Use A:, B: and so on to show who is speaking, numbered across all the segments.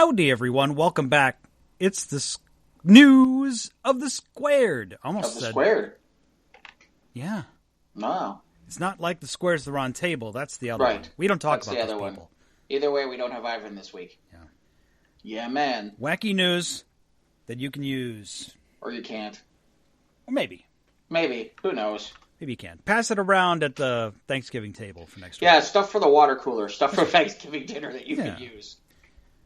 A: Howdy, everyone. Welcome back. It's the news of the squared. Almost said
B: squared.
A: Yeah.
B: No.
A: It's not like the squares that are on table. That's the other one. We don't talk about those people. One.
B: Either way, we don't have Ivan this week.
A: Yeah.
B: Yeah, man.
A: Wacky news that you can use.
B: Or you can't.
A: Or maybe.
B: Maybe. Who knows?
A: Maybe you can. Pass it around at the Thanksgiving table for next week.
B: Yeah, stuff for the water cooler. Stuff for Thanksgiving dinner that you can use.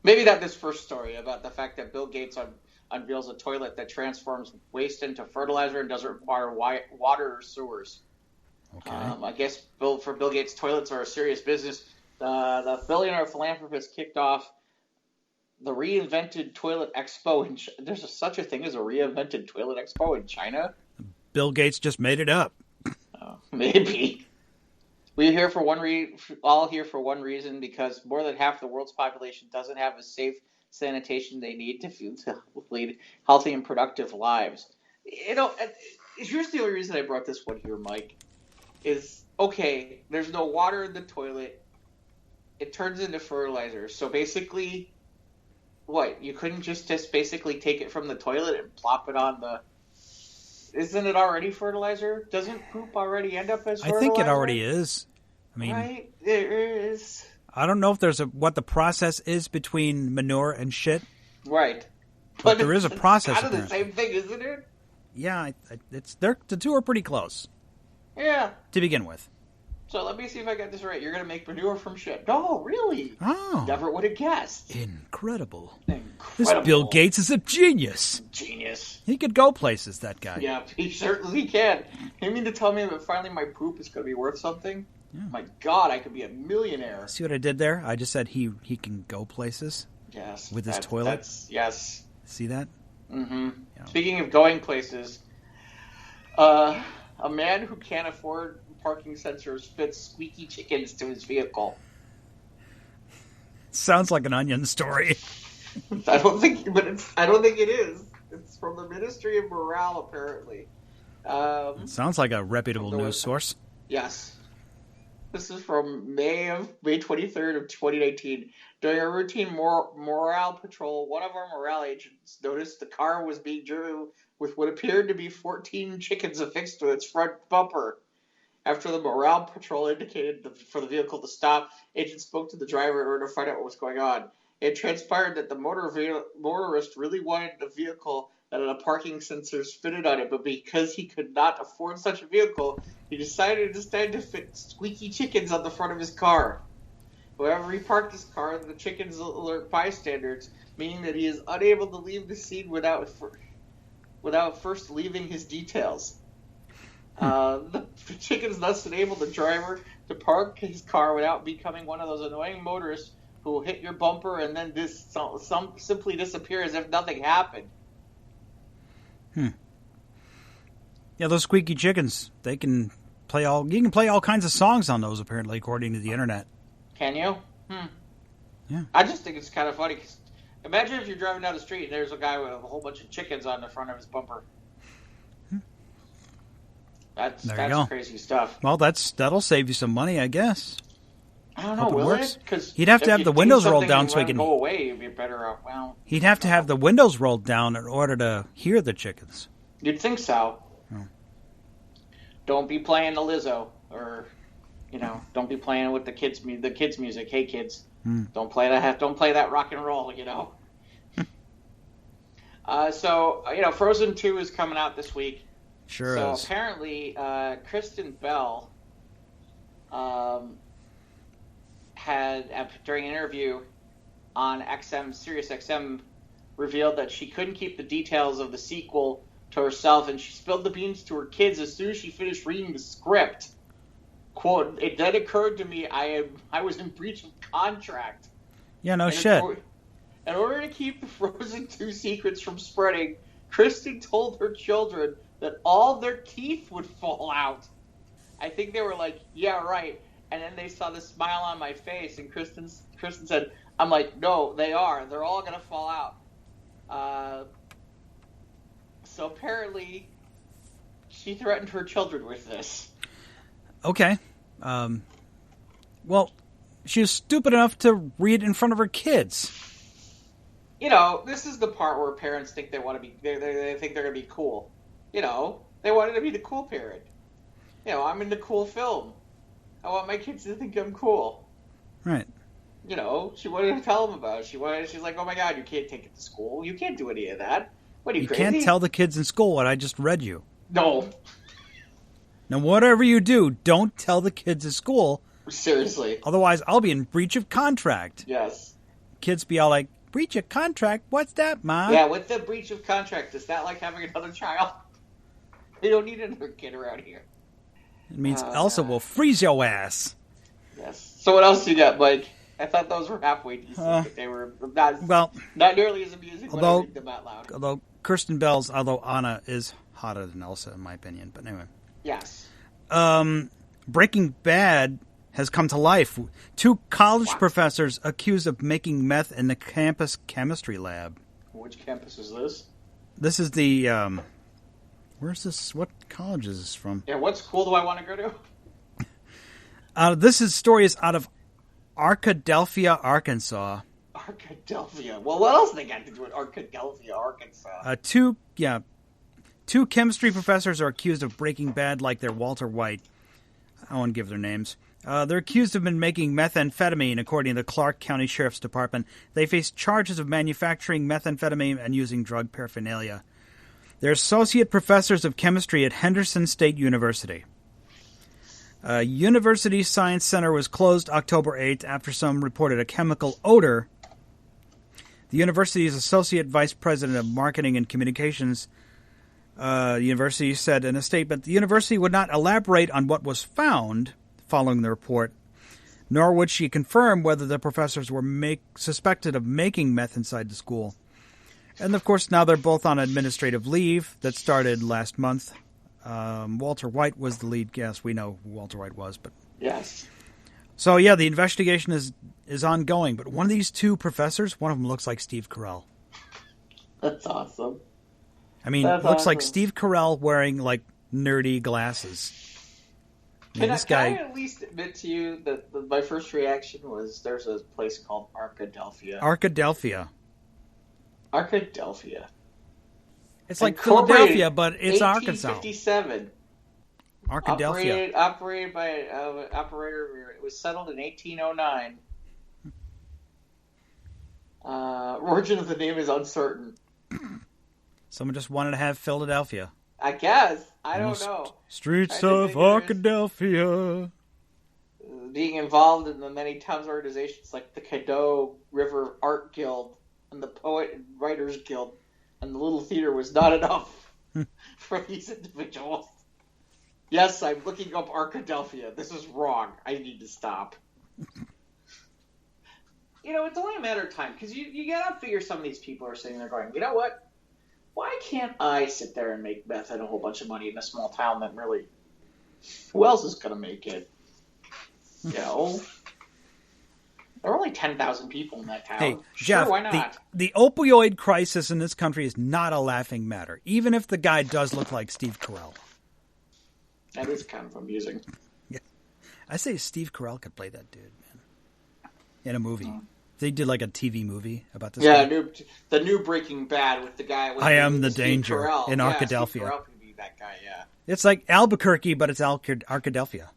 B: Maybe not this first story about the fact that Bill Gates unveils a toilet that transforms waste into fertilizer and doesn't require water or sewers.
A: Okay.
B: I guess Bill Gates, toilets are a serious business. The billionaire philanthropist kicked off the Reinvented Toilet Expo. There's such a thing as a Reinvented Toilet Expo in China?
A: Bill Gates just made it up.
B: Maybe. We're here for all here for one reason, because more than half the world's population doesn't have a safe sanitation they need to lead healthy and productive lives. You know, here's the only reason I brought this one here, Mike, is, okay, there's no water in the toilet. It turns into fertilizer. So basically, what? You couldn't just basically take it from the toilet and plop it on the... Isn't it already fertilizer? Doesn't poop already end up as fertilizer?
A: I think it already is. I mean,
B: right? There is.
A: I don't know if there's what the process is between manure and shit.
B: Right.
A: But there is a process.
B: It's kind of the same thing, isn't it?
A: Yeah, the two are pretty close.
B: Yeah.
A: To begin with.
B: So let me see if I got this right. You're going to make manure from shit. No, really?
A: Oh.
B: Never would have guessed.
A: Incredible.
B: This
A: Bill Gates is a genius.
B: Genius.
A: He could go places, that guy.
B: Yeah, he certainly can. You mean to tell me that finally my poop is going to be worth something? Yeah. My God, I could be a millionaire.
A: See what I did there? I just said he can go places.
B: Yes.
A: With his toilet.
B: Yes.
A: See that?
B: Mm-hmm. Yeah. Speaking of going places, a man who can't afford parking sensors fits squeaky chickens to his vehicle.
A: Sounds like an Onion story.
B: I don't think it is. It's from the Ministry of Morale, apparently.
A: It sounds like a reputable news source.
B: Yes. This is from May 23rd of 2019. During a routine morale patrol, one of our morale agents noticed the car was being driven with what appeared to be 14 chickens affixed to its front bumper. After the morale patrol indicated for the vehicle to stop, agents spoke to the driver in order to find out what was going on. It transpired that the motorist really wanted a vehicle that had a parking sensors fitted on it, but because he could not afford such a vehicle, he decided instead to fit squeaky chickens on the front of his car. However, he parked his car, the chickens alert bystanders, meaning that he is unable to leave the scene without first leaving his details. The chickens thus enabled the driver to park his car without becoming one of those annoying motorists who will hit your bumper and then simply disappear as if nothing happened.
A: Yeah, those squeaky chickens, you can play all kinds of songs on those, apparently, according to the internet.
B: Can you?
A: Yeah.
B: I just think it's kind of funny. 'Cause imagine if you're driving down the street and there's a guy with a whole bunch of chickens on the front of his bumper. That's crazy stuff.
A: Well, that'll save you some money, I guess.
B: I don't know, will it? Because
A: he'd have to have the windows rolled down so he can
B: go away. You'd be better off. Well,
A: he'd have to have the windows rolled down in order to hear the chickens.
B: You'd think so.
A: Oh.
B: Don't be playing the Lizzo, or don't be playing with the kids' music. Hey, kids, don't play that. Don't play that rock and roll. So Frozen 2 is coming out this week.
A: Sure
B: so
A: is.
B: Apparently, Kristen Bell had, during an interview on Sirius XM, revealed that she couldn't keep the details of the sequel to herself, and she spilled the beans to her kids as soon as she finished reading the script. Quote, "It then occurred to me I was in breach of contract."
A: Yeah, no shit.
B: In order to keep the Frozen 2 secrets from spreading, Kristen told her children that all their teeth would fall out. I think they were like, "Yeah, right." And then they saw the smile on my face, and Kristen said, "I'm like, no, they are. They're all going to fall out." So apparently, she threatened her children with this.
A: Okay. Well, she was stupid enough to read in front of her kids.
B: This is the part where parents think they want to be, they think they're going to be cool. They wanted to be the cool parent. I'm in the cool film. I want my kids to think I'm cool.
A: Right.
B: She wanted to tell them about it. She's like, oh my God, you can't take it to school. You can't do any of that. What are you crazy?
A: You can't tell the kids in school what I just read you.
B: No.
A: Now, whatever you do, don't tell the kids at school.
B: Seriously.
A: Otherwise, I'll be in breach of contract.
B: Yes.
A: Kids be all like, breach of contract? What's that, Mom?
B: Yeah, with the breach of contract, is that like having another child? We don't need another kid around here.
A: It means Elsa will freeze your ass.
B: Yes. So what else you got, Mike? I thought those were halfway decent, but they were not nearly as amusing when I read them out loud.
A: Although Anna is hotter than Elsa, in my opinion. But anyway.
B: Yes.
A: Breaking Bad has come to life. 2 college professors accused of making meth in the campus chemistry lab. Which
B: campus is this?
A: This is the... where's this? What college is this from?
B: Yeah, what school do I want to go
A: to? This story is out of Arkadelphia, Arkansas.
B: Arkadelphia. Well, what else they got to do with Arkadelphia, Arkansas?
A: Two chemistry professors are accused of Breaking Bad like they're Walter White. I won't give their names. They're accused of making methamphetamine, according to the Clark County Sheriff's Department. They face charges of manufacturing methamphetamine and using drug paraphernalia. They're associate professors of chemistry at Henderson State University. University Science Center was closed October 8th after some reported a chemical odor. The university's associate vice president of marketing and communications, the university said in a statement, the university would not elaborate on what was found following the report, nor would she confirm whether the professors were suspected of making meth inside the school. And, of course, now they're both on administrative leave that started last month. Walter White was the lead guest. We know who Walter White was, but...
B: Yes.
A: So, yeah, the investigation is ongoing. But one of these 2 professors, one of them looks like Steve Carell.
B: That's awesome.
A: I mean, looks like Steve Carell wearing, like, nerdy glasses.
B: Can I at least admit to you that my first reaction was there's a place called Arkadelphia.
A: Arkadelphia. It's like Philadelphia, but it's Arkansas.
B: 1857.
A: Arkadelphia.
B: Operated by an operator. It was settled in 1809. Origin of the name is uncertain.
A: Someone just wanted to have Philadelphia.
B: I guess. I don't know.
A: Streets of Arkadelphia.
B: Being involved in the many towns organizations like the Caddo River Art Guild and the Poet and Writers Guild and the Little Theater was not enough for these individuals. Yes, I'm looking up Arkadelphia. This is wrong. I need to stop. It's only a matter of time, because you gotta figure some of these people are sitting there going, you know what? Why can't I sit there and make meth and a whole bunch of money in a small town that really... Who else is gonna make it? There are only 10,000 people in that town.
A: Hey,
B: sure,
A: Jeff,
B: why not?
A: The opioid crisis in this country is not a laughing matter, even if the guy does look like Steve Carell.
B: That is kind of amusing.
A: Yeah. I say Steve Carell could play that dude, man. In a movie. They did like a TV movie about this guy.
B: The new Breaking Bad with the guy with
A: I am the danger
B: Carell.
A: in Arkadelphia.
B: Steve Carell could be that guy, yeah.
A: It's like Albuquerque, but it's Arkadelphia.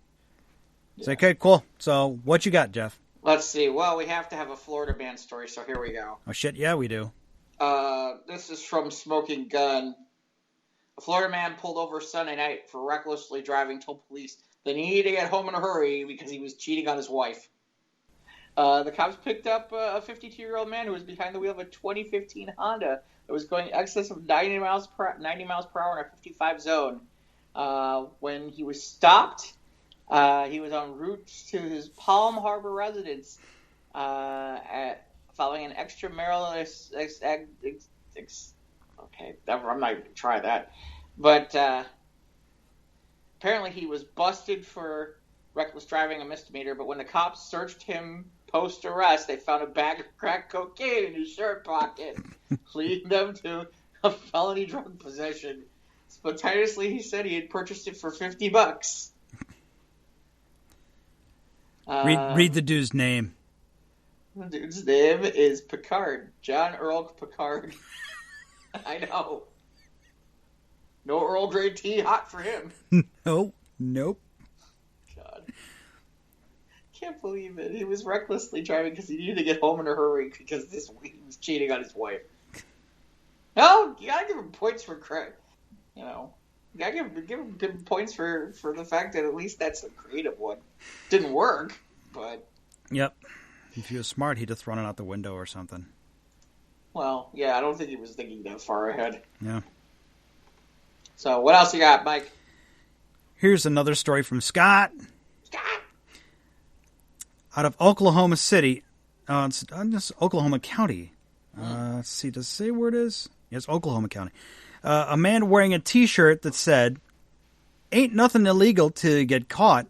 A: It's like, okay, cool. So what you got, Jeff?
B: Let's see. Well, we have to have a Florida man story, so here we go.
A: Oh, shit, yeah, we do.
B: This is from Smoking Gun. A Florida man pulled over Sunday night for recklessly driving, told police that he needed to get home in a hurry because he was cheating on his wife. The cops picked up a 52-year-old man who was behind the wheel of a 2015 Honda that was going excess of 90 miles per hour in a 55 zone. When he was stopped, he was en route to his Palm Harbor residence following an extramarital okay, I'm not going to try that. But apparently he was busted for reckless driving, a misdemeanor. But when the cops searched him post-arrest, they found a bag of crack cocaine in his shirt pocket, leading them to a felony drug possession. Spontaneously, he said he had purchased it for $50.
A: Read the dude's name.
B: The dude's name is Picard. John Earl Picard. I know. No Earl Grey tea, hot for him.
A: Nope.
B: God. Can't believe it. He was recklessly driving because he needed to get home in a hurry because he was cheating on his wife. No, you gotta give him points for credit. You know, you gotta give him points for the fact that at least that's a creative one. Didn't work, but...
A: Yep. If he was smart, he'd have thrown it out the window or something.
B: Well, yeah, I don't think he was thinking that far ahead.
A: Yeah.
B: So, what else you got, Mike?
A: Here's another story from Scott.
B: Scott!
A: Out of Oklahoma City. It's Oklahoma County. Let's see, does it say where it is? Yes, Oklahoma County. A man wearing a T-shirt that said, "Ain't nothing illegal till you get caught,"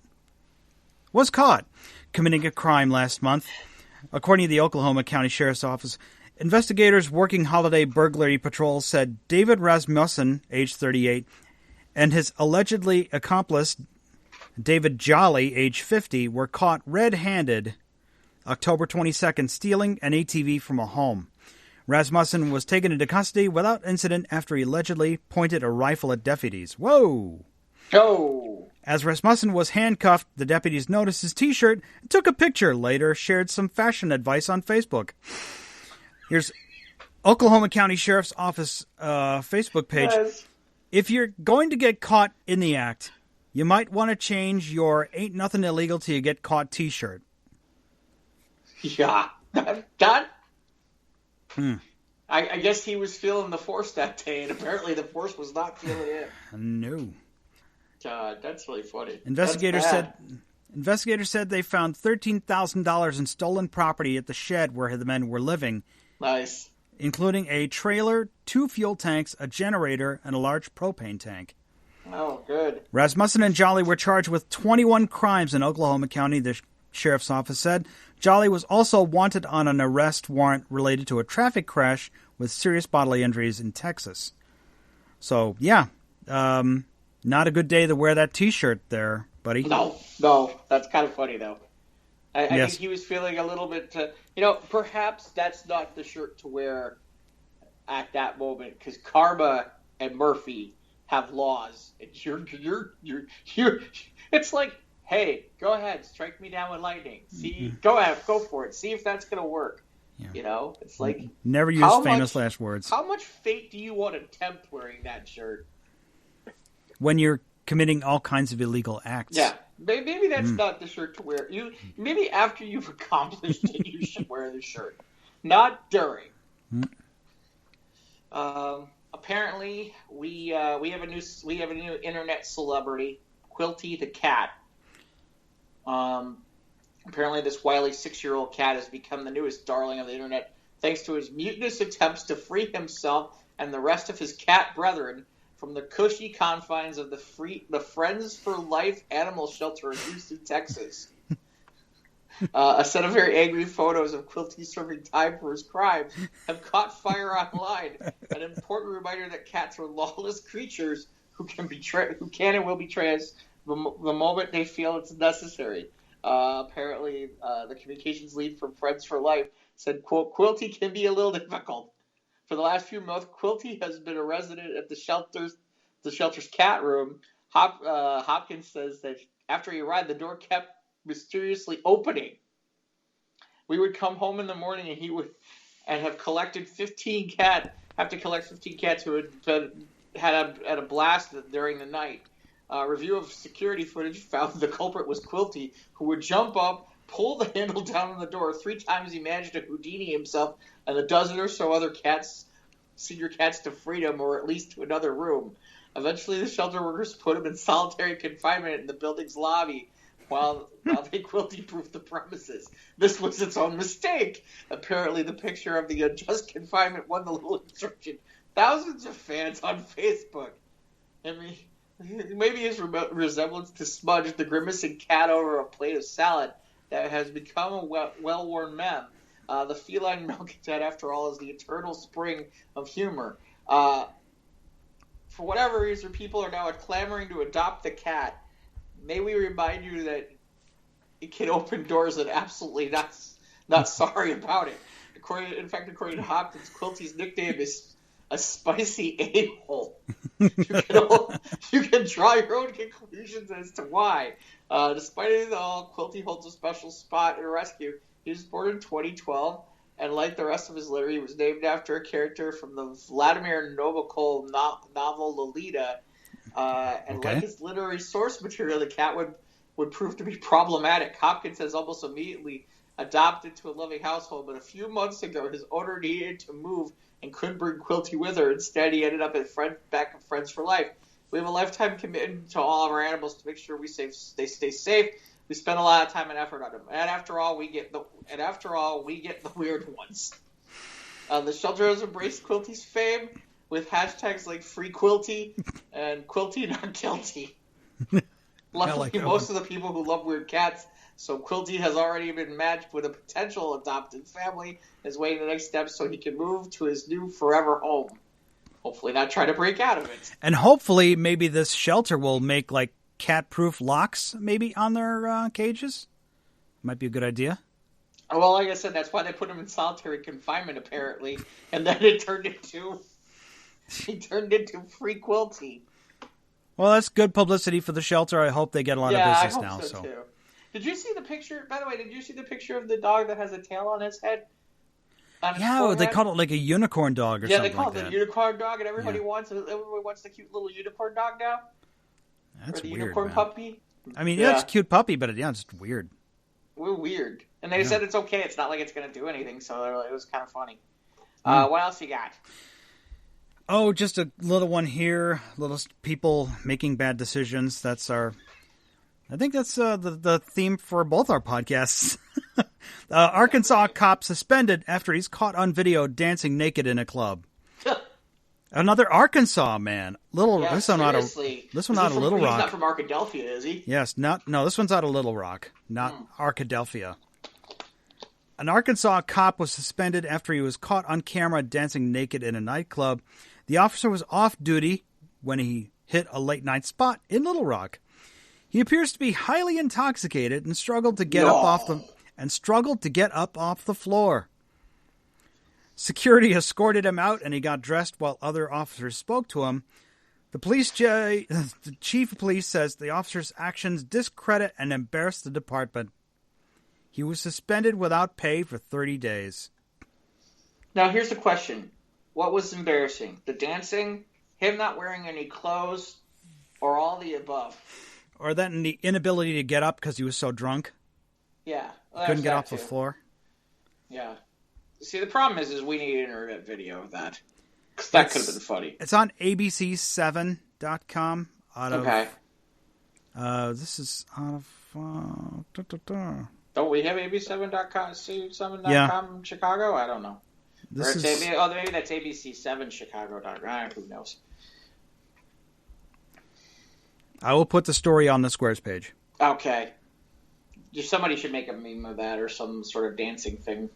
A: was caught committing a crime last month. According to the Oklahoma County Sheriff's Office, investigators working holiday burglary patrol said David Rasmussen, age 38, and his allegedly accomplice, David Jolly, age 50, were caught red-handed October 22nd stealing an ATV from a home. Rasmussen was taken into custody without incident after he allegedly pointed a rifle at deputies. Whoa!
B: Go!
A: As Rasmussen was handcuffed, the deputies noticed his T-shirt and took a picture, later shared some fashion advice on Facebook. Here's Oklahoma County Sheriff's Office Facebook page.
B: Yes.
A: If you're going to get caught in the act, you might want to change your "Ain't Nothing Illegal Till You Get Caught" T-shirt.
B: Yeah. That... I guess he was feeling the Force that day, and apparently the Force was not feeling him.
A: No.
B: God, that's really funny.
A: Investigators said they found $13,000 in stolen property at the shed where the men were living.
B: Nice.
A: Including a trailer, 2 fuel tanks, a generator, and a large propane tank.
B: Oh, good.
A: Rasmussen and Jolly were charged with 21 crimes in Oklahoma County, the sheriff's office said. Jolly was also wanted on an arrest warrant related to a traffic crash with serious bodily injuries in Texas. So, yeah, not a good day to wear that T-shirt there, buddy.
B: No, that's kind of funny, though. I think he was feeling a little bit, perhaps that's not the shirt to wear at that moment, because Karma and Murphy have laws. And you're it's like, hey, go ahead, strike me down with lightning. See, go for it. See if that's going to work. Yeah. It's like...
A: Never use famous last words.
B: How much fate do you want to tempt wearing that shirt?
A: When you're committing all kinds of illegal acts.
B: Yeah. Maybe that's not the shirt to wear. Maybe after you've accomplished it, you should wear the shirt. Not during. Apparently, we have a new internet celebrity, Quilty the cat. Apparently, this wily 6-year-old cat has become the newest darling of the internet, thanks to his mutinous attempts to free himself and the rest of his cat brethren from the cushy confines of the Friends for Life animal shelter in Houston, Texas. A set of very angry photos of Quilty serving time for his crimes have caught fire online. An important reminder that cats are lawless creatures who can and will betray us the moment they feel it's necessary. Apparently, the communications lead from Friends for Life said, quote, "Quilty can be a little difficult. For the last few months, Quilty has been a resident at the shelter's cat room. Hopkins says that after he arrived, the door kept mysteriously opening. We would come home in the morning and he would have to collect 15 cats who had a blast during the night. Review of security footage found the culprit was Quilty, who would jump up, pull the handle down on the door. 3 times he managed to Houdini himself and a dozen or so other senior cats to freedom, or at least to another room. Eventually, the shelter workers put him in solitary confinement in the building's lobby while they Quilty-proofed the premises. This was its own mistake. Apparently, the picture of the unjust confinement won the little instruction. Thousands of fans on Facebook. I mean, maybe his resemblance to Smudge, the grimacing cat over a plate of salad that has become a well-worn meme. The feline milkcat, after all, is the eternal spring of humor. For whatever reason, people are now clamoring to adopt the cat. May we remind you that it can open doors that absolutely not sorry about it. According to Hopkins, Quilty's nickname is a spicy a-hole. You can draw your own conclusions as to why. Despite it all, Quilty holds a special spot in rescue. He was born in 2012, and like the rest of his litter, he was named after a character from the Vladimir Nabokov novel Lolita. And like his literary source material, the cat would prove to be problematic. Hopkins has almost immediately adopted to a loving household, but a few months ago, his owner needed to move and couldn't bring Quilty with her. Instead, he ended up back at Friends for Life. We have a lifetime commitment to all of our animals to make sure they stay safe. We spend a lot of time and effort on them, and after all, we get the weird ones. The shelter has embraced Quilty's fame with hashtags like Free Quilty and Quilty Not Guilty. Luckily, most of the people who love weird cats, so Quilty has already been matched with a potential adopted family, is waiting the next step so he can move to his new forever home. Hopefully not try to break out of it.
A: And hopefully maybe this shelter will make like cat-proof locks maybe on their cages. Might be a good idea.
B: Well, like I said, that's why they put him in solitary confinement apparently, and then he turned into Free Quilty.
A: Well, that's good publicity for the shelter. I hope they get a lot of business
B: I hope
A: now.
B: So too. Did you see the picture? By the way, did you see the picture of the dog that has a tail on his head?
A: They call it like a unicorn dog or something like that.
B: Yeah, they call it the unicorn dog, and everybody wants the cute little unicorn dog now.
A: That's
B: or the
A: weird,
B: unicorn
A: man.
B: Puppy.
A: I mean, it's a cute puppy, but it's weird.
B: We're weird. And they said it's okay. It's not like it's going to do anything, so it was kind of funny. What else you got?
A: Oh, just a little one here. Little people making bad decisions. I think that's the theme for both our podcasts. Arkansas cop suspended after he's caught on video dancing naked in a club. Another Arkansas man. This one out of Little Rock.
B: He's not from Arkadelphia, is he?
A: Yes, this one's out of Little Rock, not Arkadelphia. An Arkansas cop was suspended after he was caught on camera dancing naked in a nightclub. The officer was off duty when he hit a late night spot in Little Rock. He appears to be highly intoxicated and struggled to get up off the floor. Security escorted him out, and he got dressed while other officers spoke to him. The chief of police says the officer's actions discredit and embarrass the department. He was suspended without pay for 30 days.
B: Now, here's the question. What was embarrassing? The dancing, him not wearing any clothes, or all the above?
A: Or then the inability to get up because he was so drunk?
B: Yeah. Well,
A: couldn't get off the floor?
B: Yeah. See, the problem is we need internet video of that. Because that could have been funny.
A: It's on abc7.com. This is out of...
B: Don't we have abc7.com, C7.com in Chicago? I don't know. Maybe that's abc7chicago.com. Who knows?
A: I will put the story on the Squares page.
B: Okay. Somebody should make a meme of that or some sort of dancing thing.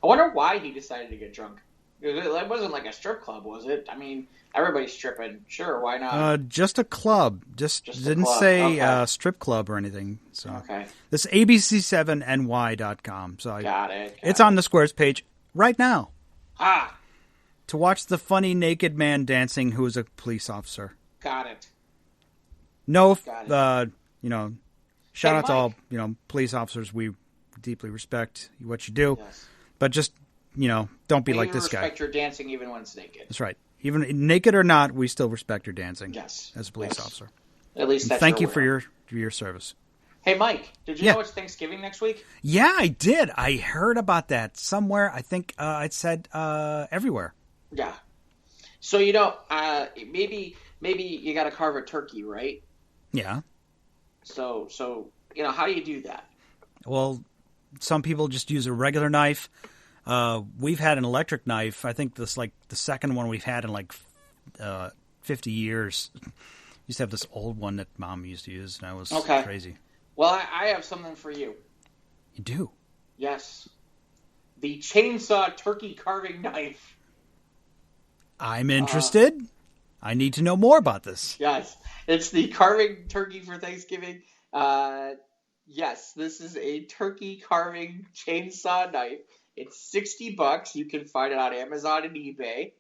B: I wonder why he decided to get drunk. It wasn't like a strip club, was it? I mean, everybody's stripping. Sure, why not?
A: Just a club. Just didn't say strip club or anything. So
B: okay.
A: This is abc7ny.com. So
B: got it.
A: It's on the Squares page right now.
B: Ah.
A: To watch the funny naked man dancing who is a police officer.
B: Got it.
A: No, shout out to all, police officers. We deeply respect what you do.
B: Yes.
A: But just, don't be like this guy.
B: Respect your dancing even when it's naked.
A: That's right. Even naked or not, we still respect your dancing.
B: Yes.
A: As a police officer.
B: At least that's
A: Thank you for your service.
B: Hey, Mike, did you know it's Thanksgiving next week?
A: Yeah, I did. I heard about that somewhere. I think it said everywhere.
B: Yeah. So, maybe you got to carve a turkey, right?
A: Yeah.
B: So how do you do that?
A: Well, some people just use a regular knife. We've had an electric knife. I think this like the second one we've had in 50 years. Used to have this old one that Mom used to use, and I was crazy.
B: Well, I have something for you.
A: You do?
B: Yes. The chainsaw turkey carving knife.
A: I'm interested. I need to know more about this.
B: Yes. It's the carving turkey for Thanksgiving. Yes, this is a turkey carving chainsaw knife. It's $60. You can find it on Amazon and eBay.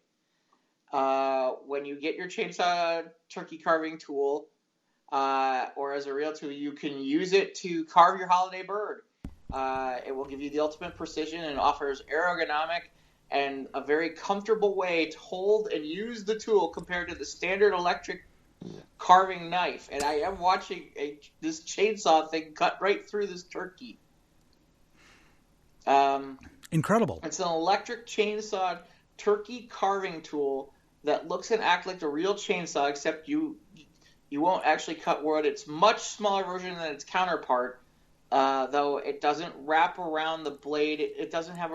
B: When you get your chainsaw turkey carving tool, or as a real tool, you can use it to carve your holiday bird. It will give you the ultimate precision and offers ergonomic and a very comfortable way to hold and use the tool compared to the standard electric carving knife. And I am watching this chainsaw thing cut right through this turkey.
A: Incredible.
B: It's an electric chainsaw turkey carving tool that looks and acts like a real chainsaw, except you won't actually cut wood. It's a much smaller version than its counterpart, though it doesn't wrap around the blade. It doesn't have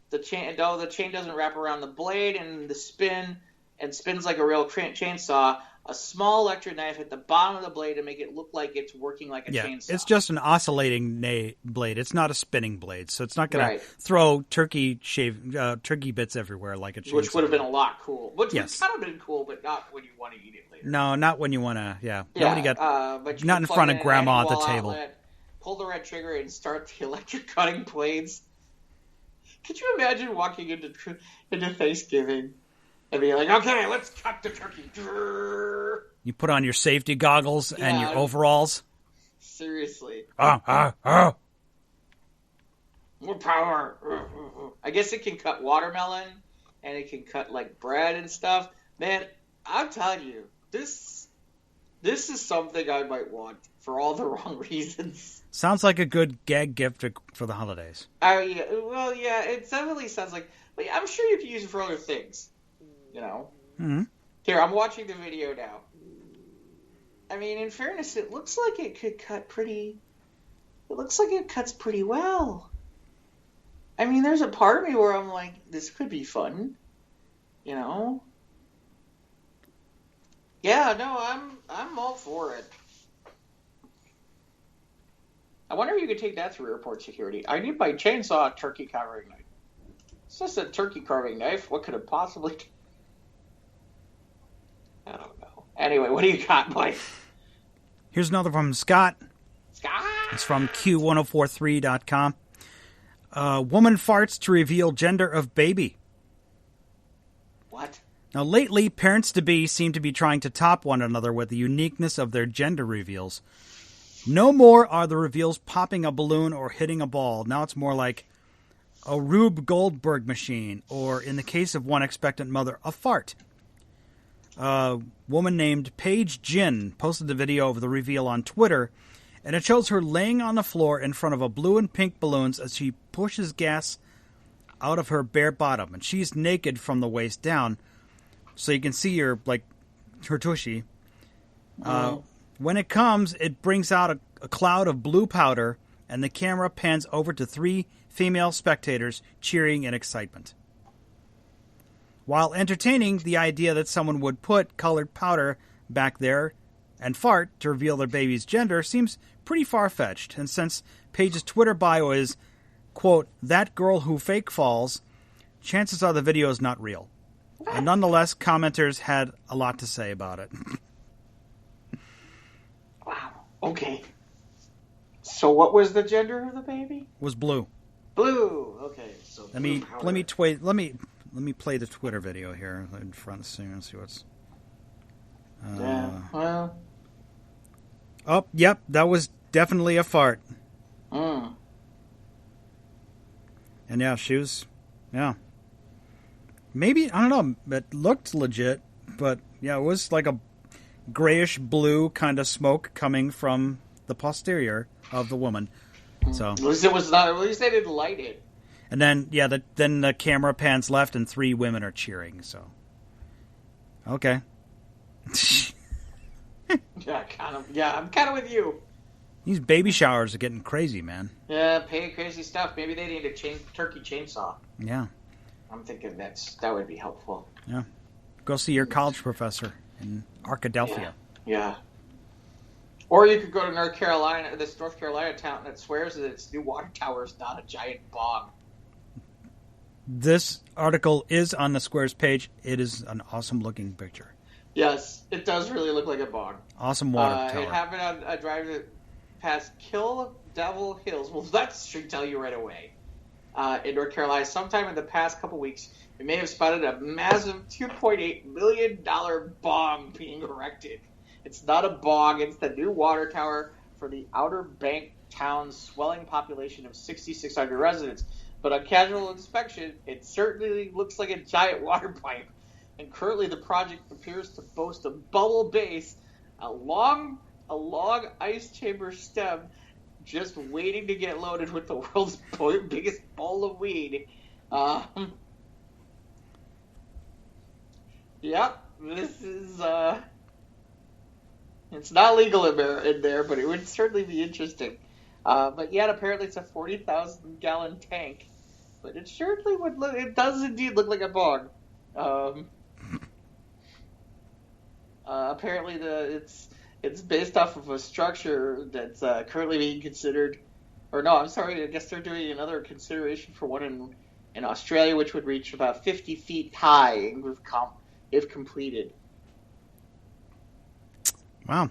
B: the chain doesn't wrap around the blade and the spin and spins like a real chainsaw. A small electric knife at the bottom of the blade to make it look like it's working like a chainsaw.
A: It's just an oscillating blade. It's not a spinning blade, so it's not going to throw turkey bits everywhere like a chainsaw.
B: Which would have been a lot cool. Which would kind of been cool, but not when you want to eat it later.
A: No, not when you want to. Yeah. Nobody got. Not in front of Grandma at the table.
B: Outlet, pull the red trigger and start the electric cutting blades. Could you imagine walking into Thanksgiving? And be like, okay, let's cut the turkey.
A: You put on your safety goggles and your overalls.
B: Seriously.
A: More
B: power. I guess it can cut watermelon, and it can cut like bread and stuff. Man, I'm telling you, this is something I might want for all the wrong reasons.
A: Sounds like a good gag gift for the holidays.
B: It definitely sounds like. But I'm sure you can use it for other things. You know.
A: Mm-hmm.
B: Here, I'm watching the video now. I mean, in fairness, it looks like it could cut pretty. It looks like it cuts pretty well. I mean, there's a part of me where I'm like, this could be fun. You know. Yeah, no, I'm all for it. I wonder if you could take that through airport security. I need my chainsaw turkey carving knife. It's just a turkey carving knife. What could it possibly do? I don't know. Anyway, what do you got, Mike?
A: Here's another from Scott. It's from Q1043.com. Woman farts to reveal gender of baby.
B: What?
A: Now, lately, parents-to-be seem to be trying to top one another with the uniqueness of their gender reveals. No more are the reveals popping a balloon or hitting a ball. Now it's more like a Rube Goldberg machine, or in the case of one expectant mother, a fart. A woman named Paige Jin posted the video of the reveal on Twitter, and it shows her laying on the floor in front of a blue and pink balloons as she pushes gas out of her bare bottom. And she's naked from the waist down, so you can see her tushy. When it comes, it brings out a cloud of blue powder, and the camera pans over to 3 female spectators cheering in excitement. While entertaining, the idea that someone would put colored powder back there and fart to reveal their baby's gender seems pretty far-fetched. And since Paige's Twitter bio is, quote, that girl who fake falls, chances are the video is not real. And nonetheless, commenters had a lot to say about it.
B: Wow. Okay. So what was the gender of the baby?
A: It was blue.
B: Blue. Okay. So
A: let me play the Twitter video here in front so you can see what's.
B: Yeah. Well.
A: Oh, yep, that was definitely a fart.
B: Mm.
A: And yeah, she was. Yeah. Maybe, I don't know. It looked legit, but yeah, it was like a grayish blue kind of smoke coming from the posterior of the woman. So
B: at least it was not. At least they didn't light it.
A: And then, then the camera pans left and 3 women are cheering. So, okay.
B: Yeah, I'm kind of with you.
A: These baby showers are getting crazy, man.
B: Yeah, pay crazy stuff. Maybe they need a turkey chainsaw.
A: Yeah.
B: I'm thinking that would be helpful.
A: Yeah. Go see your college professor in Arkadelphia.
B: Yeah. Or you could go to North Carolina town that swears that its new water tower is not a giant bog.
A: This article is on the Squares page. It is an awesome-looking picture.
B: Yes, it does really look like a bog.
A: Awesome water tower.
B: It happened on a drive past Kill Devil Hills. Well, that should tell you right away. In North Carolina, sometime in the past couple weeks, we may have spotted a massive $2.8 million bong being erected. It's not a bong, it's the new water tower for the Outer Bank town's swelling population of 6,600 residents. But on casual inspection, it certainly looks like a giant water pipe. And currently the project appears to boast a bubble base, a long ice chamber stem, just waiting to get loaded with the world's biggest bowl of weed. Yep, this is, it's not legal in there, but it would certainly be interesting. But yet, apparently it's a 40,000 gallon tank. But it certainly would look, it does indeed look like a bog. Apparently it's based off of a structure that's currently being considered, or no, I'm sorry, I guess they're doing another consideration for one in Australia, which would reach about 50 feet high if completed.
A: Wow.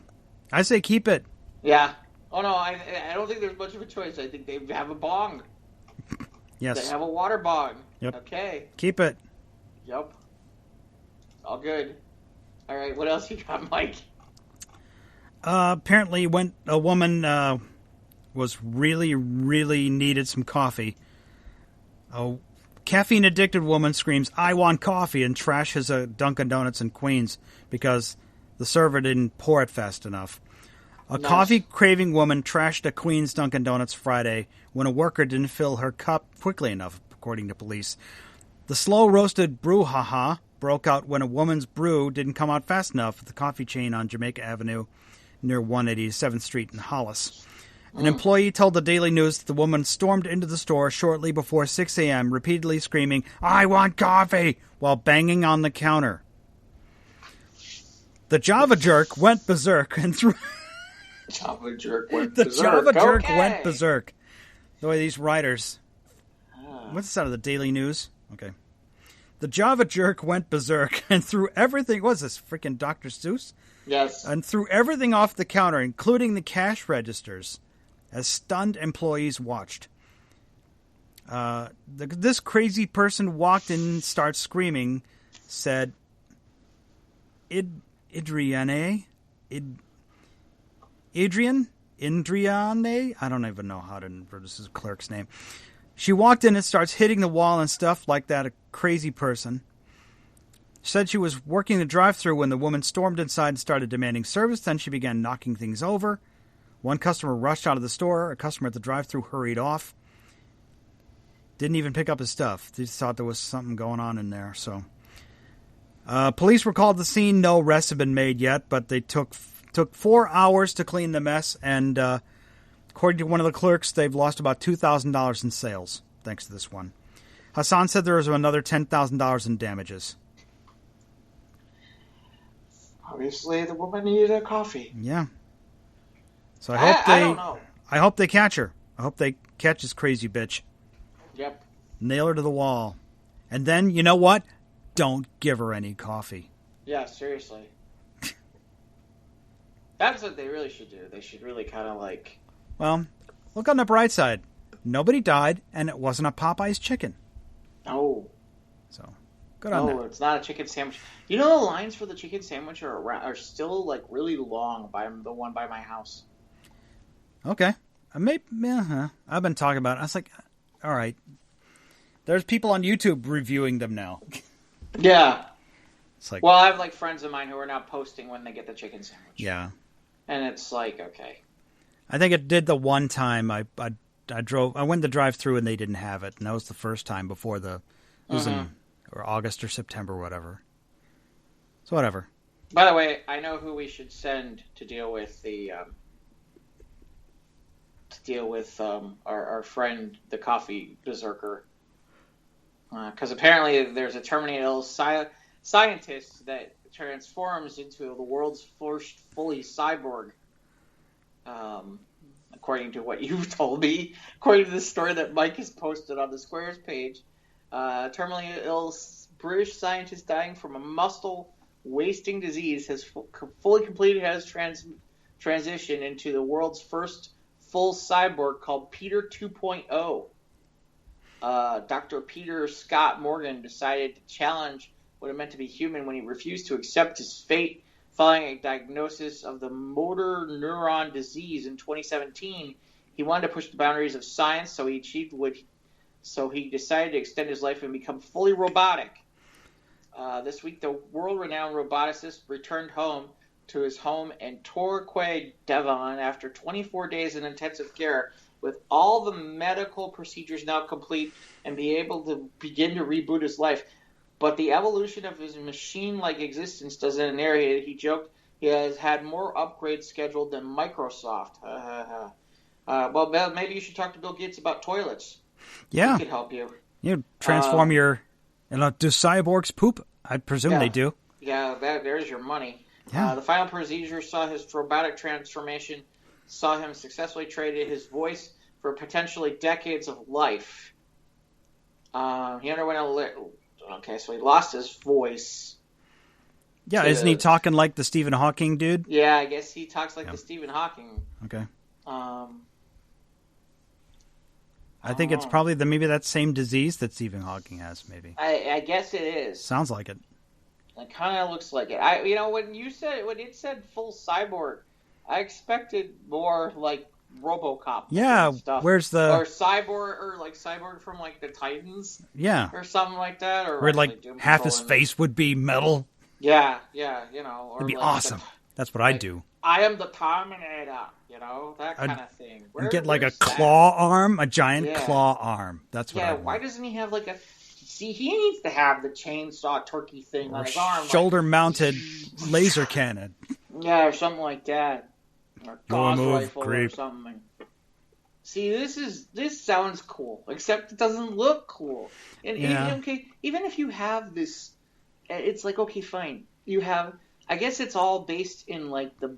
A: I say keep it.
B: Yeah. Oh, no, I don't think there's much of a choice. I think they have a bong.
A: Yes.
B: They have a water bong.
A: Yep.
B: Okay.
A: Keep it.
B: Yep. All good. All right, what else you got, Mike?
A: Apparently, when a woman was really needed some coffee, a caffeine-addicted woman screams, "I want coffee," and trashes a Dunkin Donuts in Queens because the server didn't pour it fast enough. A coffee-craving woman trashed a Queens Dunkin Donuts Friday when a worker didn't fill her cup quickly enough, according to police. The slow-roasted brouhaha broke out when a woman's brew didn't come out fast enough at the coffee chain on Jamaica Avenue near 187th Street in Hollis. An employee told the Daily News that the woman stormed into the store shortly before 6 a.m., repeatedly screaming, "I want coffee," while banging on the counter. The Java jerk went berserk and threw...
B: Java jerk went
A: the
B: berserk.
A: Java jerk
B: Okay.
A: went berserk. The way these writers... What's this out of the Daily News? Okay. The Java jerk went berserk and threw everything... What's this, freaking Dr. Seuss?
B: Yes.
A: And threw everything off the counter, including the cash registers, as stunned employees watched. This crazy person walked in and started screaming, said, Adriane? Indriane? I don't even know how to pronounce this clerk's name. She walked in and starts hitting the wall and stuff like that, a crazy person. Said she was working the drive-thru when the woman stormed inside and started demanding service. Then she began knocking things over. One customer rushed out of the store. A customer at the drive-thru hurried off. Didn't even pick up his stuff. They just thought there was something going on in there. So, police were called to the scene. No arrests have been made yet, but they took 4 hours to clean the mess. And according to one of the clerks, they've lost about $2,000 in sales thanks to this one. Hassan said there was another $10,000 in damages.
B: Obviously, the woman needed a coffee.
A: Yeah. So
B: I don't know.
A: I hope they catch her. I hope they catch this crazy bitch.
B: Yep.
A: Nail her to the wall. And then, you know what? Don't give her any coffee.
B: Yeah, seriously. That's what they really should do. They should really kind of like...
A: Well, look on the bright side. Nobody died, and it wasn't a Popeyes chicken.
B: No.
A: So, good on that.
B: No, it's not a chicken sandwich. You know the lines for the chicken sandwich are still like really long by the one by my house.
A: Okay. I've been talking about it. I was like, all right. There's people on YouTube reviewing them now.
B: Yeah.
A: It's like,
B: well, I have like friends of mine who are now posting when they get the chicken sandwich.
A: Yeah. And
B: it's like, okay.
A: I think it did the one time I went to drive through and they didn't have it, and that was the first time before it was in August or September or whatever. So whatever.
B: By the way, I know who we should send to deal with our friend, the coffee berserker. Because apparently there's a terminally ill scientist that transforms into the world's first fully cyborg. According to what you've told me, according to the story that Mike has posted on the Squares page, terminally ill British scientist dying from a muscle wasting disease has fully completed his transition into the world's first full cyborg called Peter 2.0. Dr. Peter Scott Morgan decided to challenge what it meant to be human when he refused to accept his fate following a diagnosis of the motor neuron disease in 2017. He wanted to push the boundaries of science, so he decided to extend his life and become fully robotic. This week, the world-renowned roboticist returned home to his home in Torquay, Devon, after 24 days in intensive care, with all the medical procedures now complete, and be able to begin to reboot his life. But the evolution of his machine-like existence doesn't narrate. He joked he has had more upgrades scheduled than Microsoft. Well, maybe you should talk to Bill Gates about toilets.
A: Yeah.
B: He could help you.
A: You transform do cyborgs poop? I presume they do.
B: Yeah, there's your money.
A: Yeah.
B: The final procedure saw his robotic transformation, saw him successfully trade his voice for potentially decades of life. He underwent so he lost his voice.
A: Yeah, isn't he talking like the Stephen Hawking dude?
B: Yeah, I guess he talks like the Stephen Hawking.
A: Okay. I think it's probably maybe that same disease that Stephen Hawking has, maybe.
B: I guess it is.
A: Sounds like it.
B: It kind of looks like it. When it said full cyborg, I expected more like RoboCop.
A: Yeah,
B: stuff.
A: Where's the
B: or Cyborg from like the Titans?
A: Yeah,
B: or something like that. Or
A: where like half his face would be metal.
B: Yeah, or
A: it'd be awesome. That's what I'd do.
B: I am the Terminator, that kind of thing.
A: Get like a claw arm, a giant claw arm. That's what I want.
B: Why doesn't he have like a... See, he needs to have the chainsaw turkey thing on his arm.
A: Shoulder-mounted laser cannon.
B: Yeah, or something like that. Or Gauss rifle or something. See, this sounds cool, except it doesn't look cool. And even if you have this... It's like, okay, fine. You have... I guess it's all based in like the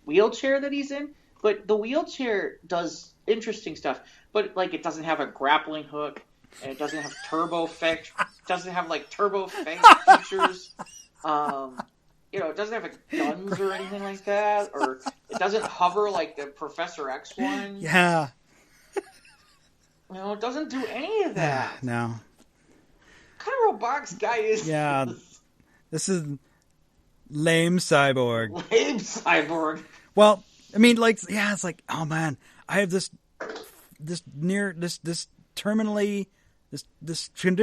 B: wheelchair that he's in, but the wheelchair does interesting stuff. But like, it doesn't have a grappling hook, and it doesn't have turbo features. It doesn't have features. It doesn't have guns or anything like that, or it doesn't hover like the Professor X one.
A: Yeah.
B: It doesn't do any of that.
A: No.
B: What kind of robotics guy is this?
A: Yeah. This is lame cyborg.
B: Lame cyborg.
A: Well, I mean, it's like, oh man, I have this terminally,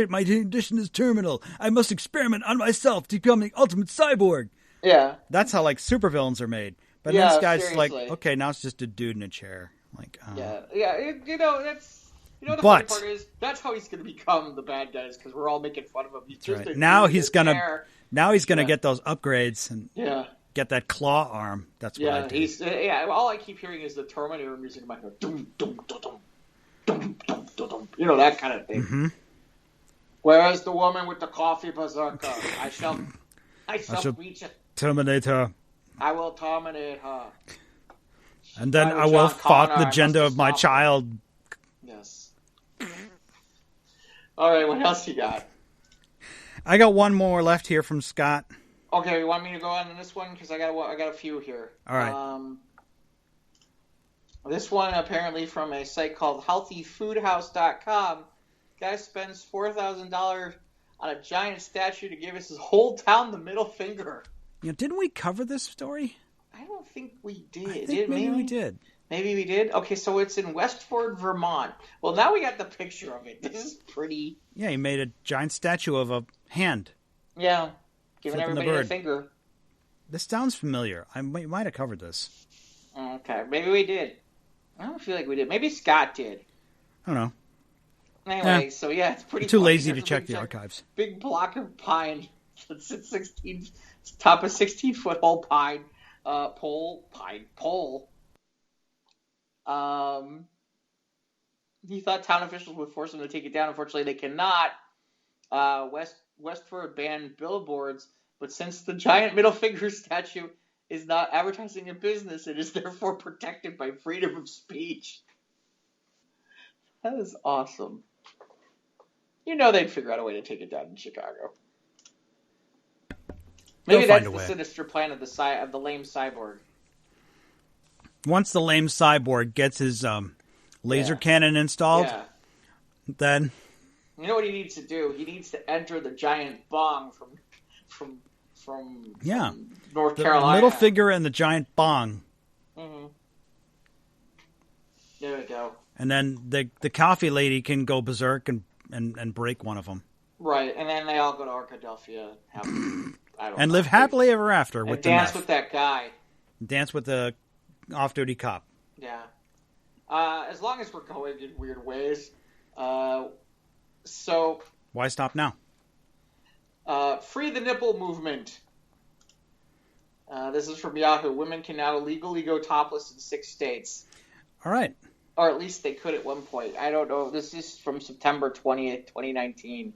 A: my condition is terminal. I must experiment on myself to become the ultimate cyborg.
B: Yeah.
A: That's how supervillains are made. But then this guy's just like, okay, now it's just a dude in a chair. Like,
B: that's. The funny part is, that's how he's going to become the bad guys, because we're all making fun of him. He's just
A: Now he's going to get those upgrades and get that claw arm. That's what I do.
B: All I keep hearing is the Terminator music in my head. Dum, dum, dum, dum, dum, dum, dum. That kind of thing.
A: Mm-hmm.
B: Whereas the woman with the coffee bazooka, I shall reach it.
A: Terminator.
B: I will terminate her.
A: And then I will fuck the gender of my child.
B: Yes. All right, what else you got?
A: I got one more left here from Scott.
B: Okay, you want me to go on to this one? Because I got a few here.
A: All right.
B: This one apparently from a site called HealthyFoodHouse.com. Guy spends $4,000 on a giant statue to give his whole town the middle finger.
A: Didn't we cover this story?
B: I don't think we did.
A: I think maybe we did.
B: Maybe we did? Okay, so it's in Westford, Vermont. Well, now we got the picture of it. This is pretty...
A: Yeah, he made a giant statue of a hand.
B: Yeah, giving everybody a finger.
A: This sounds familiar. We might have covered this.
B: Okay, maybe we did. I don't feel like we did. Maybe Scott did.
A: I don't know.
B: Anyway, so yeah, it's pretty...
A: I'm too lazy to check the archives.
B: Big block of pine. It's top of 16-foot whole pine. Pole. He thought town officials would force him to take it down. Unfortunately, they cannot. Westford banned billboards, but since the giant middle finger statue is not advertising a business, it is therefore protected by freedom of speech. That is awesome. They'd figure out a way to take it down in Chicago. Maybe that's the sinister plan of the lame cyborg.
A: Once the lame cyborg gets his laser cannon installed, then
B: you know what he needs to do? He needs to enter the giant bong from North Carolina.
A: The middle figure and the giant bong.
B: Mm-hmm. There we go.
A: And then the coffee lady can go berserk and break one of them.
B: Right, and then they all go to Arkadelphia
A: and live happily ever after with the
B: dance with that guy.
A: Dance with the off-duty cop.
B: Yeah. As long as we're going in weird ways. So.
A: Why stop now?
B: Free the nipple movement. This is from Yahoo. Women can now legally go topless in 6 states.
A: All right.
B: Or at least they could at one point. I don't know. This is from September 20th, 2019.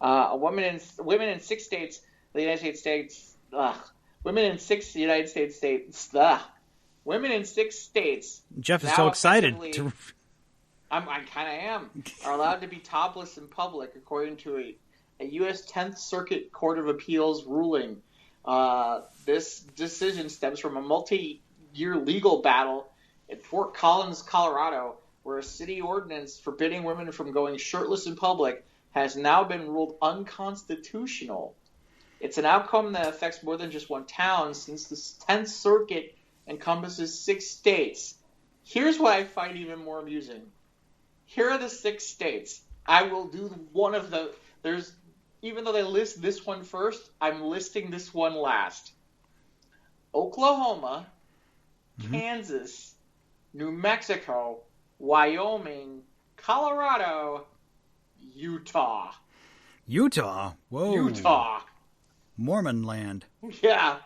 B: Women in 6 states, the United States. Women in 6 United States states. Women in 6 states.
A: Jeff is so excited.
B: I kind of am. Are allowed to be topless in public, according to a U.S. 10th Circuit Court of Appeals ruling. This decision stems from a multi-year legal battle in Fort Collins, Colorado, where a city ordinance forbidding women from going shirtless in public has now been ruled unconstitutional. It's an outcome that affects more than just one town, since the 10th Circuit encompasses 6 states. Here's what I find even more amusing. Here are the 6 states. I will do one of the... Even though they list this one first, I'm listing this one last. Oklahoma, Kansas, New Mexico, Wyoming, Colorado, Utah.
A: Utah? Whoa.
B: Utah.
A: Mormon land.
B: Yeah.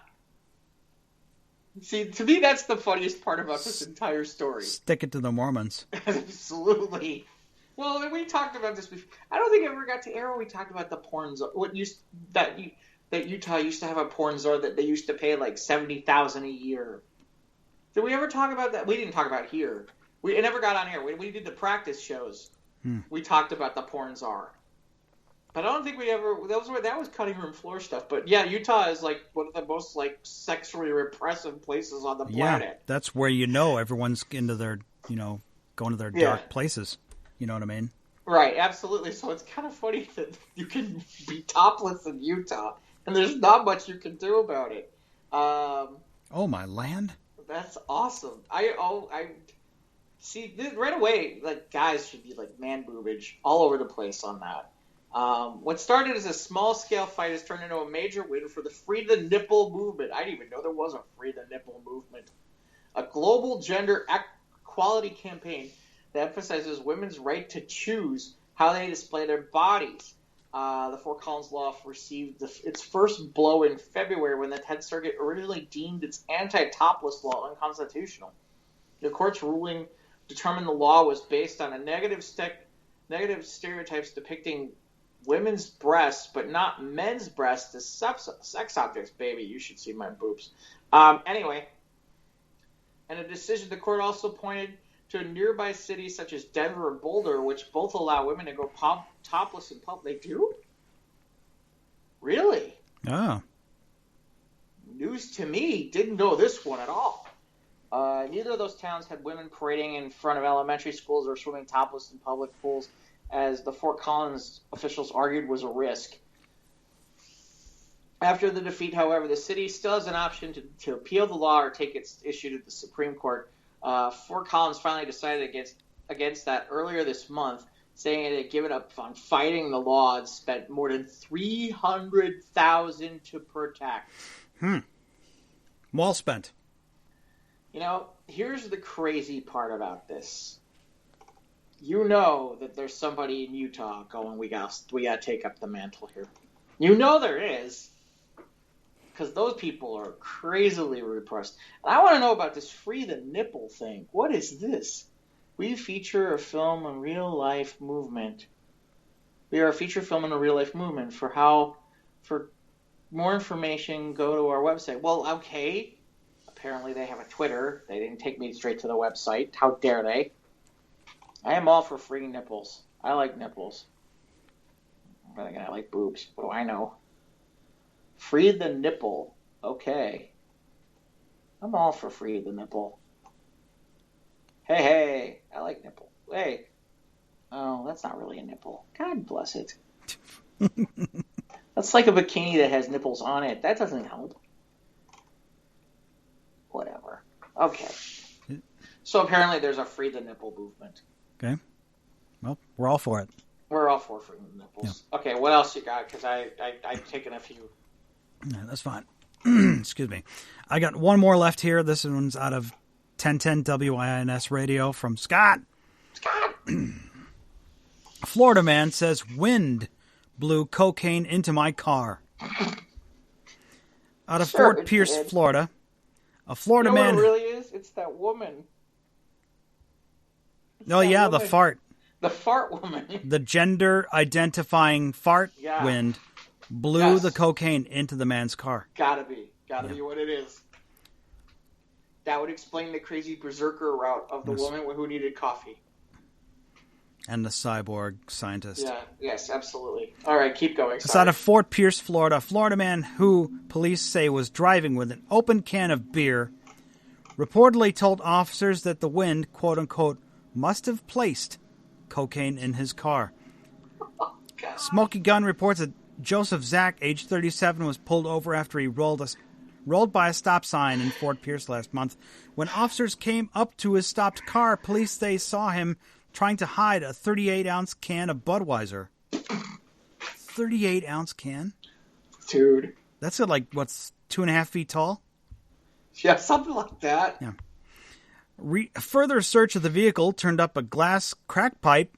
B: See, to me, that's the funniest part about this entire story.
A: Stick it to the Mormons.
B: Absolutely. Well, we talked about this before. I don't think it ever got to air when we talked about the porn czar. That Utah used to have a porn czar that they used to pay like $70,000 a year. Did we ever talk about that? We didn't talk about it here. It never got on air. We did the practice shows. We talked about the porn czar. But I don't think we ever. That was cutting room floor stuff. But yeah, Utah is like one of the most like sexually repressive places on the planet.
A: Yeah, that's where everyone's into their going to their dark places. You know what I mean?
B: Right, absolutely. So it's kind of funny that you can be topless in Utah, and there's not much you can do about it.
A: Oh, my land!
B: That's awesome. I see right away. Like guys should be like man boobage all over the place on that. What started as a small-scale fight has turned into a major win for the Free the Nipple movement. I didn't even know there was a Free the Nipple movement. A global gender equality campaign that emphasizes women's right to choose how they display their bodies. The Fort Collins law received its first blow in February when the 10th Circuit originally deemed its anti-topless law unconstitutional. The court's ruling determined the law was based on a negative stereotypes depicting women's breasts, but not men's breasts as sex objects. Baby, you should see my boobs. Anyway, in a decision, the court also pointed to nearby cities such as Denver and Boulder, which both allow women to go topless in public. They do? Really?
A: Oh.
B: News to me. Didn't know this one at all. Neither of those towns had women parading in front of elementary schools or swimming topless in public pools, as the Fort Collins officials argued was a risk. After the defeat, however, the city still has an option to appeal the law or take its issue to the Supreme Court. Fort Collins finally decided against that earlier this month, saying it had given up on fighting the law and spent more than $300,000 to protect.
A: Well spent.
B: Here's the crazy part about this. You know that there's somebody in Utah going, we gotta take up the mantle here. You know there is. Because those people are crazily repressed. And I want to know about this Free the Nipple thing. What is this? We feature a film and real life movement. We are a feature film and a real life movement. For more information, go to our website. Well, okay. Apparently they have a Twitter. They didn't take me straight to the website. How dare they? I am all for free nipples. I like nipples. But again, I like boobs. What do I know? Free the nipple. Okay. I'm all for free the nipple. Hey, I like nipple. Hey. Oh, that's not really a nipple. God bless it. That's like a bikini that has nipples on it. That doesn't help. Whatever. Okay. So apparently there's a free the nipple movement.
A: Okay. Well, we're all for it.
B: We're all for free the nipples. Yeah. Okay, what else you got? Because I've taken a few.
A: Yeah, that's fine. Excuse me. I got one more left here. This one's out of 1010 WINS radio from Scott.
B: Scott!
A: Florida man says wind blew cocaine into my car. Out of Fort Pierce, Florida. A Florida man.
B: What it really is? It's that woman.
A: Woman. The fart.
B: The fart woman.
A: The gender-identifying fart wind blew the cocaine into the man's car.
B: Gotta be what it is. That would explain the crazy berserker route of the woman who needed coffee.
A: And the cyborg scientist.
B: Yeah, yes, absolutely. All right, keep going.
A: It's out of Fort Pierce, Florida. A Florida man who police say was driving with an open can of beer reportedly told officers that the wind, quote-unquote, must have placed cocaine in his car.
B: Oh,
A: Smoky Gun reports that Joseph Zach, age 37, was pulled over after he rolled by a stop sign in Fort Pierce last month. When officers came up to his stopped car, police say saw him trying to hide a 38-ounce can of Budweiser. 38-ounce can?
B: Dude.
A: That's like, what's 2.5 feet tall?
B: Yeah, something like that.
A: Yeah. Further search of the vehicle turned up a glass crack pipe.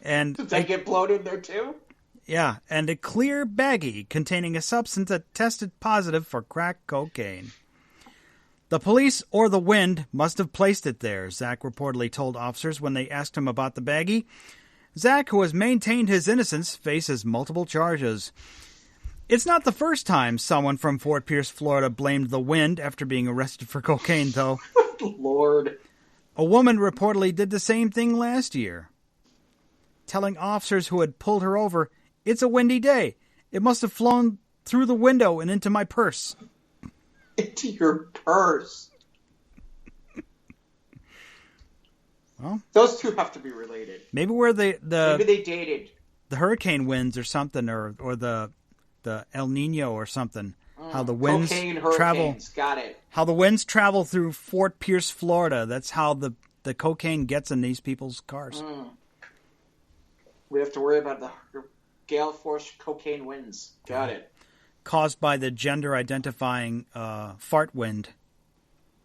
A: And
B: did they get blown in there too?
A: Yeah, and a clear baggie containing a substance that tested positive for crack cocaine. The police or the wind must have placed it there, Zach reportedly told officers when they asked him about the baggie. Zach, who has maintained his innocence, faces multiple charges. It's not the first time someone from Fort Pierce, Florida blamed the wind after being arrested for cocaine, though.
B: Lord.
A: A woman reportedly did the same thing last year, telling officers who had pulled her over, "It's a windy day. It must have flown through the window and into my purse."
B: Into your purse.
A: Well,
B: those two have to be related.
A: Maybe where maybe
B: they dated.
A: The hurricane winds or something, or the El Nino or something. How the winds travel.
B: Got it.
A: How the winds travel through Fort Pierce, Florida. That's how the cocaine gets in these people's cars.
B: We have to worry about the gale force cocaine winds. Got it.
A: Caused by the gender-identifying fart wind.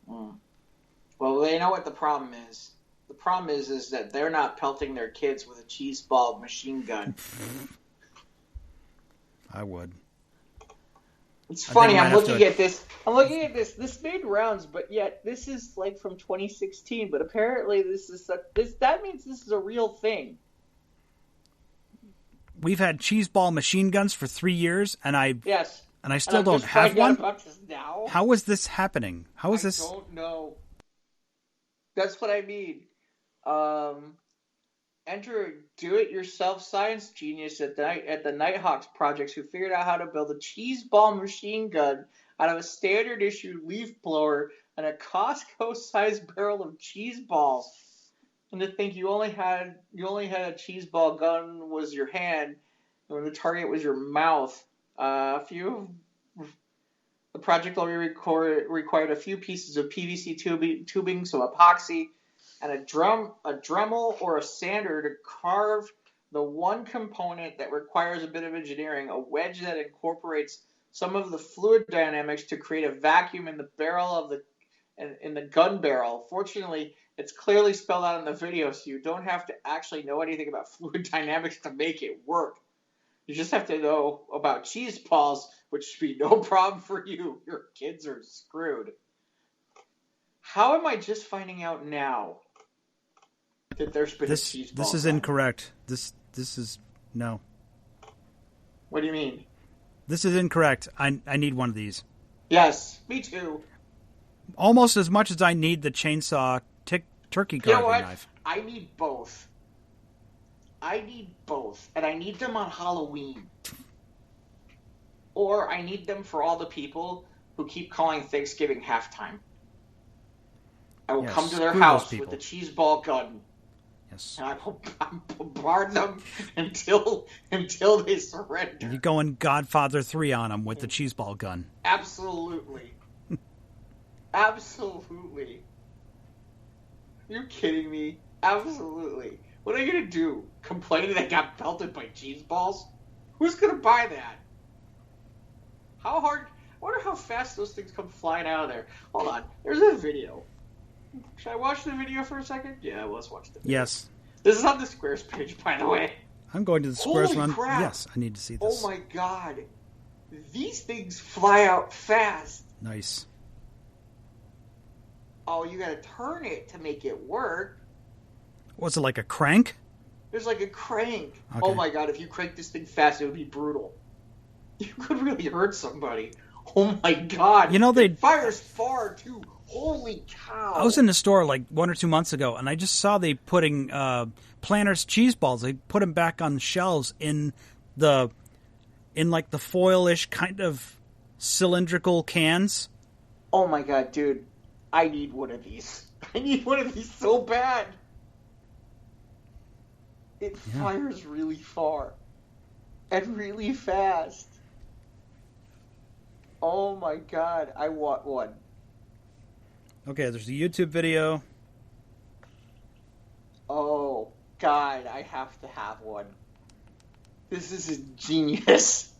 B: Well, they know what the problem is. The problem is that they're not pelting their kids with a cheese ball machine gun.
A: I would.
B: It's funny. I'm looking at this. This made rounds, but yet this is like from 2016. But apparently, that means this is a real thing.
A: We've had cheese ball machine guns for 3 years, and I still don't have one.
B: Now.
A: How is this happening? How is this?
B: I don't know. That's what I mean. Enter a do-it-yourself science genius at the Nighthawks projects who figured out how to build a cheese ball machine gun out of a standard issue leaf blower and a Costco-sized barrel of cheese balls. And to think you only had a cheese ball gun was your hand, and the target was your mouth. The project only required a few pieces of PVC tubing, some epoxy, and a Dremel or a sander to carve the one component that requires a bit of engineering, a wedge that incorporates some of the fluid dynamics to create a vacuum in the barrel in the gun barrel. Fortunately, it's clearly spelled out in the video, so you don't have to actually know anything about fluid dynamics to make it work. You just have to know about cheese balls, which should be no problem for you. Your kids are screwed. How am I just finding out now that there's been a cheese ball?
A: This is incorrect. This is no.
B: What do you mean?
A: This is incorrect. I need one of these.
B: Yes, me too.
A: Almost as much as I need the chainsaw turkey carving knife.
B: I need both. And I need them on Halloween. Or I need them for all the people who keep calling Thanksgiving halftime. I will
A: Yes,
B: come to their
A: screw
B: house
A: those people.
B: with the cheese ball gun.
A: Yes.
B: And I will bombard them until they surrender.
A: You going Godfather 3 on them with the cheese ball gun.
B: Absolutely. Absolutely. Are you kidding me? Absolutely. What are you going to do? Complain that I got pelted by cheese balls? Who's going to buy that? How hard? I wonder how fast those things come flying out of there. Hold on. There's a video. Should I watch the video for a second? Yeah, let's watch the video.
A: Yes.
B: This is on the Squares page, by the way.
A: I'm going to the Squares
B: Holy
A: run.
B: crap.
A: Yes, I need to see this.
B: Oh my god. These things fly out fast.
A: Nice.
B: Oh, you gotta turn it to make it work.
A: What's it, like a crank?
B: There's like a crank.
A: Okay.
B: Oh my god, if you crank this thing fast, it would be brutal. You could really hurt somebody. Oh my god.
A: You know,
B: It fires far, too. Holy cow.
A: I was in the store like 1 or 2 months ago, and I just saw they putting Planters cheese balls. They put them back on the shelves in like the foil-ish kind of cylindrical cans.
B: Oh my god, dude. I need one of these. I need one of these so bad. It fires really far. And really fast. Oh my god, I want one.
A: Okay, there's a YouTube video.
B: Oh god, I have to have one. This is a genius.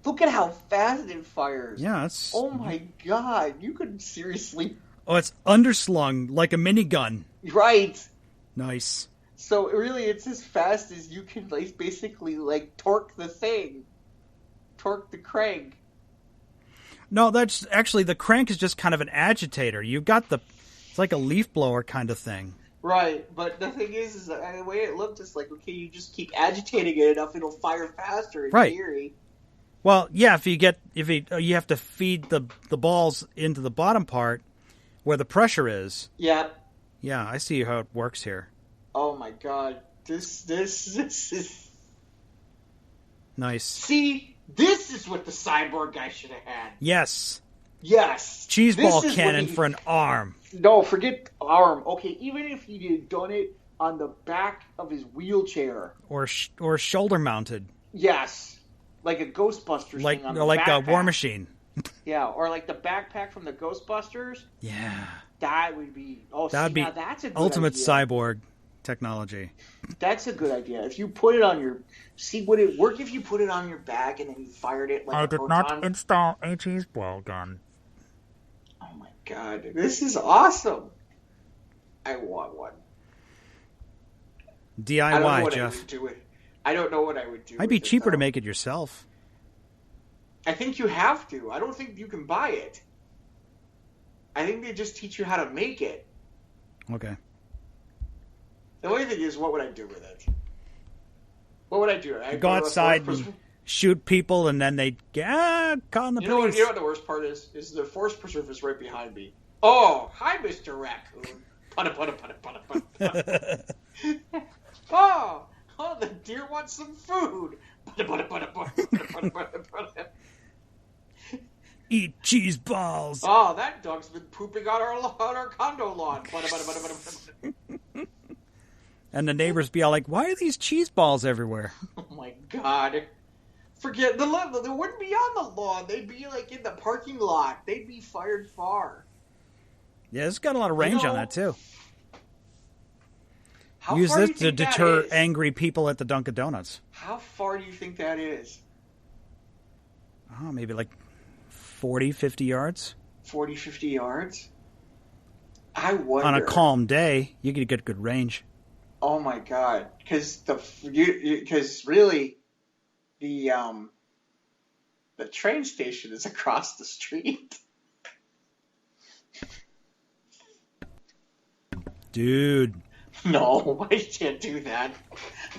B: Look at how fast it fires.
A: Yeah, it's...
B: Oh my god, you could seriously...
A: Oh, it's underslung like a minigun.
B: Right.
A: Nice.
B: So really, it's as fast as you can, like, basically, like, torque the thing. Torque the crank.
A: No, that's actually, the crank is just kind of an agitator. You've got it's like a leaf blower kind of thing.
B: Right, but the thing is the way it looked, it's like, okay, you just keep agitating it enough, it'll fire faster in theory.
A: Well, yeah, you have to feed the balls into the bottom part where the pressure is.
B: Yeah.
A: Yeah, I see how it works here.
B: Oh my god, this is
A: Nice.
B: See, this is what the cyborg guy should have had.
A: Yes.
B: Yes.
A: Cheese ball cannon for an arm.
B: No, forget arm. Okay, even if he had done it on the back of his wheelchair,
A: or shoulder mounted.
B: Yes, like a Ghostbusters thing on the
A: like
B: backpack.
A: a War Machine.
B: Yeah, or like the backpack from the Ghostbusters.
A: Yeah.
B: That would be. That's a good
A: ultimate
B: idea.
A: cyborg technology.
B: That's a good idea. If you put it on your... See, would it work if you put it on your back and then you fired it like a proton?
A: I did not install a cheese ball gun.
B: Oh my god. This is awesome. I want one.
A: DIY, Jeff.
B: I don't know what I would do.
A: Might be cheaper to make it yourself.
B: I think you have to. I don't think you can buy it. I think they just teach you how to make it.
A: Okay.
B: The only thing is, what would I do with it? What would I do?
A: I'd go outside and shoot people, and then they'd call the police.
B: You know what the worst part is? Is the forest preserve is right behind me. Oh, hi, Mr. Raccoon. Oh, the deer wants some food.
A: Eat cheese balls.
B: Oh, that dog's been pooping on our condo lawn.
A: And the neighbors be all like, why are these cheese balls everywhere?
B: Oh my god. Forget, they wouldn't be on the lawn. They'd be like in the parking lot. They'd be fired far.
A: Yeah, it's got a lot of range on that too.
B: How
A: Use
B: far
A: this
B: do you
A: to
B: think that
A: deter
B: is?
A: angry people at the Dunkin Donuts.
B: How far do you think that is?
A: Oh, maybe like 40, 50 yards?
B: 40, 50 yards? I wonder.
A: On a calm day, you could get good range.
B: Oh my god! Because really, the train station is across the street.
A: Dude.
B: No, I can't do that.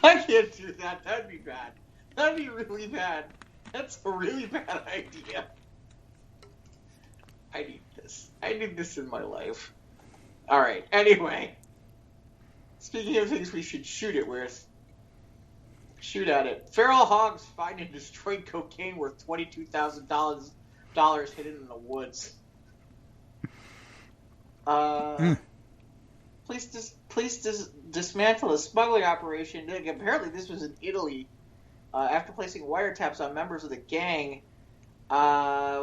B: I can't do that. That'd be bad. That'd be really bad. That's a really bad idea. I need this. I need this in my life. Alright, anyway. Speaking of things we should shoot it with. Shoot at it. Feral hogs find and destroyed cocaine worth $22,000 hidden in the woods. Uh, Police dismantled a smuggling operation. Apparently, this was in Italy. After placing wiretaps on members of the gang,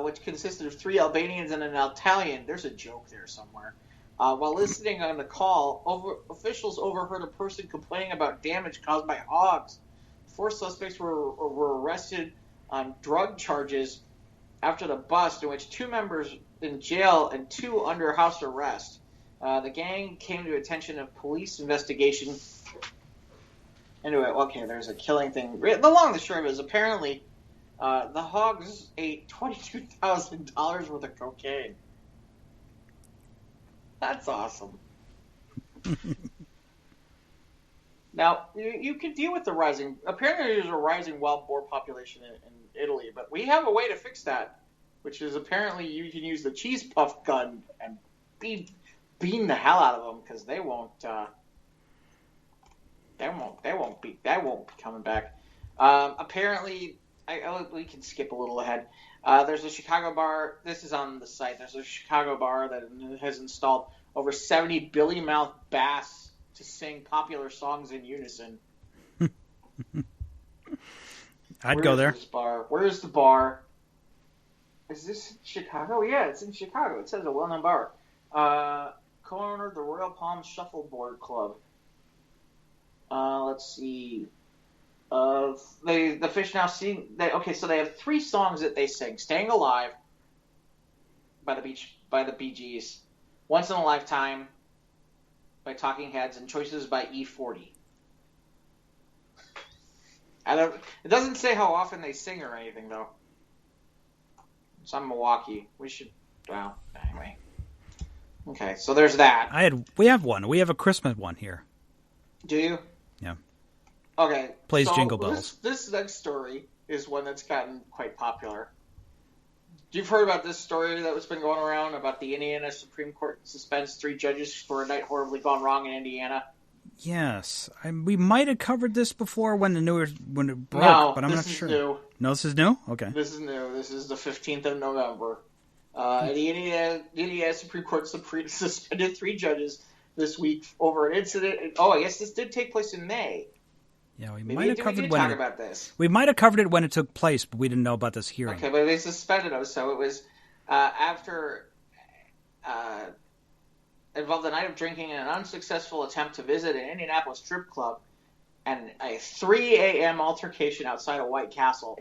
B: which consisted of 3 Albanians and an Italian. There's a joke there somewhere. While listening on the call, officials overheard a person complaining about damage caused by hogs. 4 suspects were arrested on drug charges after the bust, in which 2 members in jail and 2 under house arrest. The gang came to attention of police investigation. Anyway, okay, there's a killing thing. The long and the short of it is apparently the hogs ate $22,000 worth of cocaine. That's awesome. Now, you can deal with the rising... Apparently there's a rising wild boar population in Italy, but we have a way to fix that, which is apparently you can use the cheese puff gun and bean the hell out of them, because they won't be coming back. Apparently, we can skip a little ahead. There's a Chicago bar. This is on the site. There's a Chicago bar that has installed over 70 billy-mouthed bass to sing popular songs in unison.
A: I'd go there.
B: Where is the bar? Is this Chicago? Yeah, it's in Chicago. It says a well-known bar. Co-owner of the Royal Palm Shuffleboard Club. Let's see. The fish now sing. So they have 3 songs that they sing: "Staying Alive" by the Bee Gees, "Once in a Lifetime" by Talking Heads, and "Choices" by E40. It doesn't say how often they sing or anything though. It's on Milwaukee. Anyway. Okay, so there's that.
A: We have one. We have a Christmas one here.
B: Do you?
A: Yeah.
B: Okay.
A: Plays Jingle Bells.
B: This next story is one that's gotten quite popular. You've heard about this story that was been going around about the Indiana Supreme Court suspends 3 judges for a night horribly gone wrong in Indiana?
A: Yes. We might have covered this before when it broke, but I'm not sure.
B: New.
A: No, this is new? Okay.
B: This is new. This is the 15th of November. The Indiana Supreme Court suspended 3 judges this week over an incident. I guess this did take place in May.
A: Yeah, we
B: might have covered about this.
A: We might have covered it when it took place, but we didn't know about this hearing.
B: Okay, but they suspended him, so it was after involved a night of drinking and an unsuccessful attempt to visit an Indianapolis strip club and a 3 a.m. altercation outside of White Castle.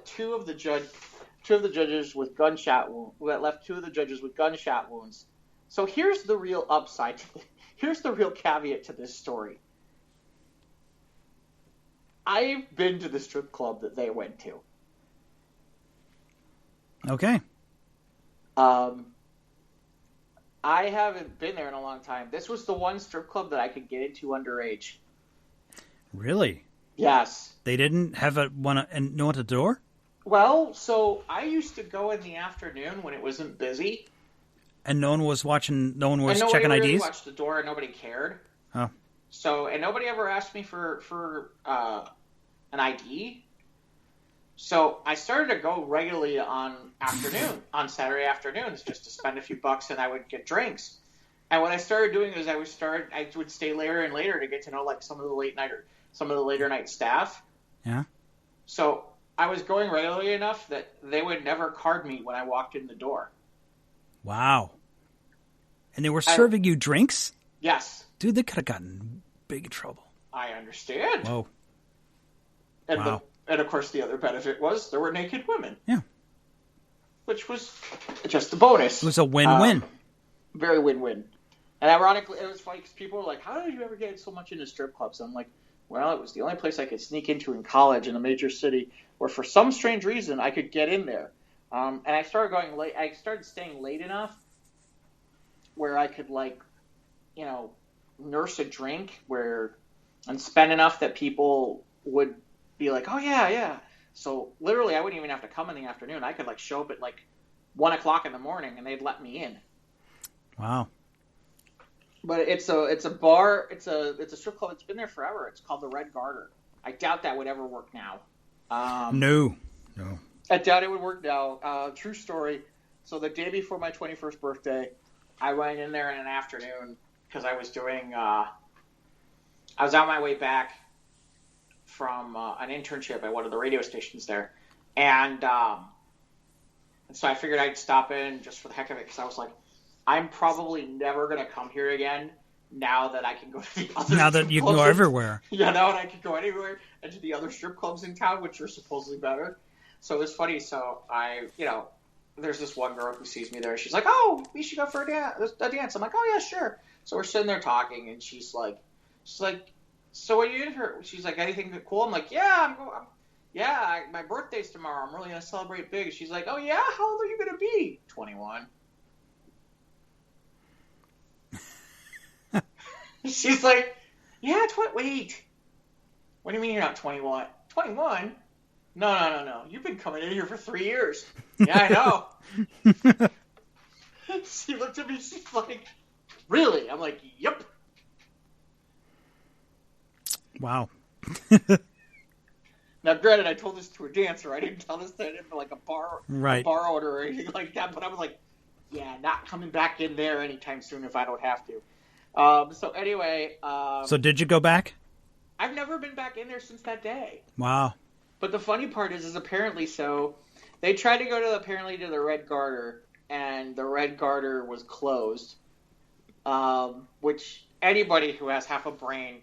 B: Two of the judges with gunshot wounds. That left 2 of the judges with gunshot wounds. So here's the real upside. Here's the real caveat to this story. I've been to the strip club that they went to.
A: Okay.
B: I haven't been there in a long time. This was the one strip club that I could get into underage.
A: Really?
B: Yes.
A: They didn't have no one at the door?
B: Well, so I used to go in the afternoon when it wasn't busy.
A: And no one was watching, no one was checking IDs?
B: Nobody really watched the door and nobody cared.
A: Oh.
B: So, and nobody ever asked me for an ID. So I started to go regularly on Saturday afternoons, just to spend a few bucks, and I would get drinks. And what I started doing is I would stay later and later to get to know like some of the later night staff.
A: Yeah.
B: So I was going regularly enough that they would never card me when I walked in the door.
A: Wow. And they were serving you drinks?
B: Yes.
A: Dude, they could have gotten big trouble.
B: I understand.
A: Whoa.
B: And
A: wow.
B: And of course, the other benefit was there were naked women.
A: Yeah.
B: Which was just a bonus.
A: It was a win-win.
B: Very win-win. And ironically, it was funny because people were like, how did you ever get so much into strip clubs? I'm like, well, it was the only place I could sneak into in college in a major city where for some strange reason I could get in there. And I started going late. I started staying late enough where I could nurse a drink and spend enough that people would be like, oh yeah. So literally I wouldn't even have to come in the afternoon. I could show up at 1 o'clock in the morning and they'd let me in.
A: Wow.
B: But it's a bar. It's a strip club. It's been there forever. It's called the Red Garter. I doubt that would ever work now.
A: No.
B: I doubt it would work now. True story. So the day before my 21st birthday, I went in there in an afternoon because I was doing. I was on my way back from an internship at one of the radio stations there, and so I figured I'd stop in just for the heck of it because I was like, I'm probably never gonna come here again. Now that I can go to the other
A: now that you can go everywhere.
B: Yeah, now that I can go anywhere and to the other strip clubs in town, which are supposedly better. So it's funny. So there's this one girl who sees me there. She's like, "Oh, we should go for a dance." I'm like, "Oh yeah, sure." So we're sitting there talking, and she's like, "So what are you in for?" She's like, "Anything cool?" I'm like, "Yeah, my birthday's tomorrow. I'm really gonna celebrate big." She's like, "Oh yeah, how old are you gonna be?" 21. She's like, "Yeah, wait. What do you mean you're not 21? 21? No. You've been coming in here for 3 years." Yeah, I know. She looked at me, she's like, "Really?" I'm like, "Yep."
A: Wow.
B: Now, granted, I told this to a dancer. I didn't tell this to like a bar owner or anything like that. But I was like, "Yeah, not coming back in there anytime soon if I don't have to." So anyway.
A: So did you go back?
B: I've never been back in there since that day.
A: Wow.
B: But the funny part is apparently so they tried to go to the Red Garter, and the Red Garter was closed. Which anybody who has half a brain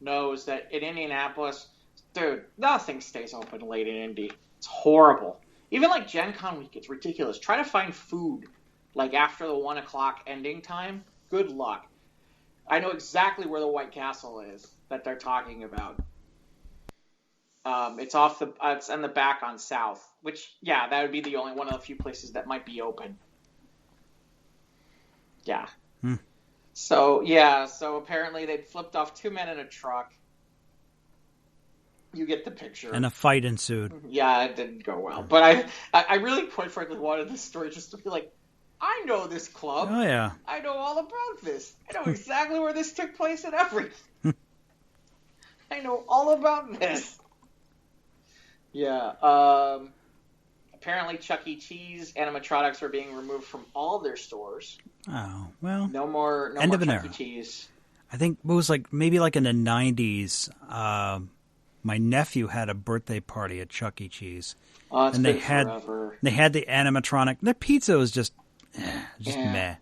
B: knows that in Indianapolis, dude, nothing stays open late in Indy. It's horrible. Even like Gen Con week, it's ridiculous. Try to find food like after the 1 o'clock ending time. Good luck. I know exactly where the White Castle is that they're talking about. It's in the back on South, which, yeah, that would be the only one of the few places that might be open. Yeah. So apparently they flipped off 2 men in a truck. You get the picture.
A: And a fight ensued.
B: Yeah, it didn't go well. But I really, quite frankly, wanted this story just to be like, I know this club.
A: Oh, yeah.
B: I know all about this. I know exactly where this took place and everything. I know all about this. Yeah. Apparently, Chuck E. Cheese animatronics are being removed from all their stores.
A: Oh, well.
B: No more
A: end of an
B: Chuck
A: era.
B: E. Cheese.
A: I think it was maybe in the 90s, my nephew had a birthday party at Chuck E. Cheese.
B: Oh, it's
A: and
B: been forever.
A: They had the animatronic. The pizza was just meh.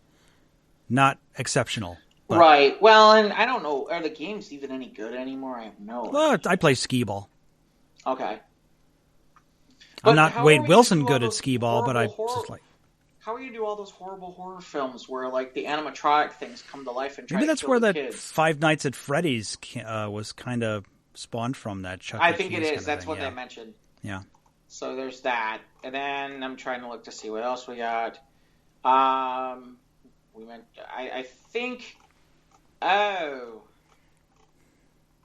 A: Not exceptional. But,
B: right. Well, and I don't know. Are the games even any good anymore? I have no idea.
A: Well, I play skee-ball.
B: Okay.
A: I'm not Wade Wilson good at skee-ball, but I just like...
B: How are you do all those horrible horror films where like the animatronic things come to life and try
A: Maybe
B: to
A: that's
B: kill
A: where
B: the
A: that
B: kids?
A: Five Nights at Freddy's was kind of spawned from, that Chuck E.
B: I
A: Cheese
B: think it
A: kind
B: is.
A: of
B: That's
A: thing.
B: what
A: Yeah.
B: they mentioned.
A: Yeah.
B: So there's that. And then I'm trying to look to see what else we got. I think... Oh...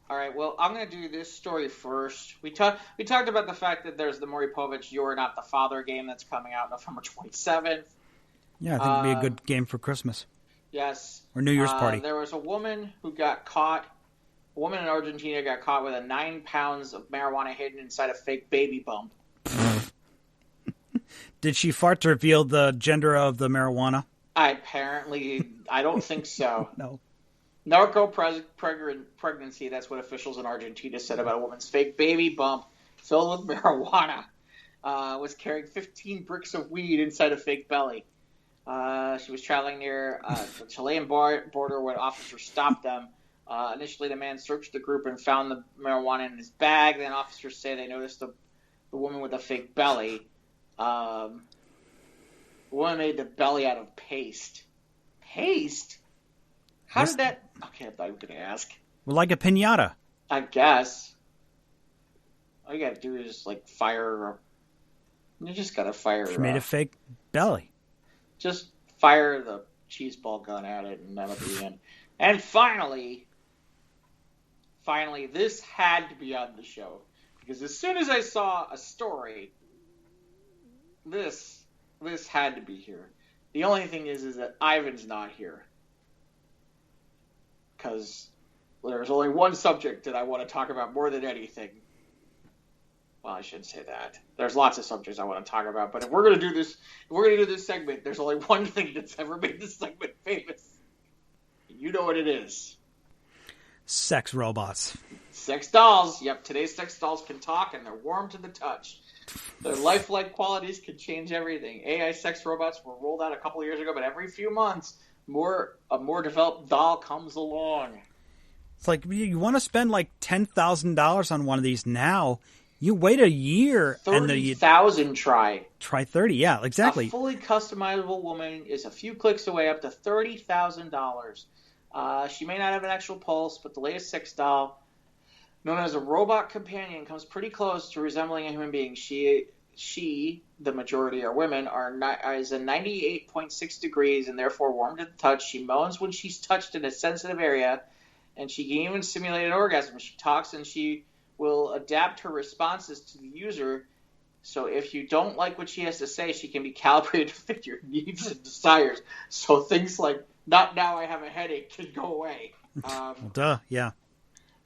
B: All right, well, I'm going to do this story first. We talked about the fact that there's the Maury Povich You're Not the Father game that's coming out November 27th.
A: Yeah, I think it'd be a good game for Christmas.
B: Yes.
A: Or New Year's party.
B: There was a woman who got caught. A woman in Argentina got caught with 9 pounds of marijuana hidden inside a fake baby bump.
A: Did she fart to reveal the gender of the marijuana?
B: I don't think so.
A: No.
B: Narco pregnancy, that's what officials in Argentina said about a woman's fake baby bump filled with marijuana. Was carrying 15 bricks of weed inside a fake belly. She was traveling near the Chilean border when officers stopped them. Initially, the man searched the group and found the marijuana in his bag. Then officers say they noticed the woman with a fake belly. The woman made the belly out of paste. Paste? How did that... Okay, I thought you were going to ask.
A: Well, like a piñata.
B: I guess. All you got to do is, fire... You just got to fire...
A: She made a fake belly.
B: Just fire the cheese ball gun at it, and that'll be in. And finally, this had to be on the show. Because as soon as I saw a story, this had to be here. The only thing is that Ivan's not here. Because there's only one subject that I want to talk about more than anything. Well, I shouldn't say that. There's lots of subjects I want to talk about, but if we're gonna do this segment, there's only one thing that's ever made this segment famous. You know what it is.
A: Sex robots.
B: Sex dolls. Yep, today's sex dolls can talk and they're warm to the touch. Their lifelike qualities can change everything. AI sex robots were rolled out a couple of years ago, but every few months, a more developed doll comes along.
A: It's like, you want to spend like $10,000 on one of these now. You wait a year.
B: 30,000 try.
A: Try 30, yeah, exactly.
B: A fully customizable woman is a few clicks away, up to $30,000. She may not have an actual pulse, but the latest sex doll, known as a robot companion, comes pretty close to resembling a human being. She, the majority are women, is in 98.6 degrees and therefore warm to the touch. She moans when she's touched in a sensitive area, and she can even simulate an orgasm. She talks and she will adapt her responses to the user. So if you don't like what she has to say, she can be calibrated to fit your needs and desires. So things like, not now I have a headache, can go away.
A: Yeah.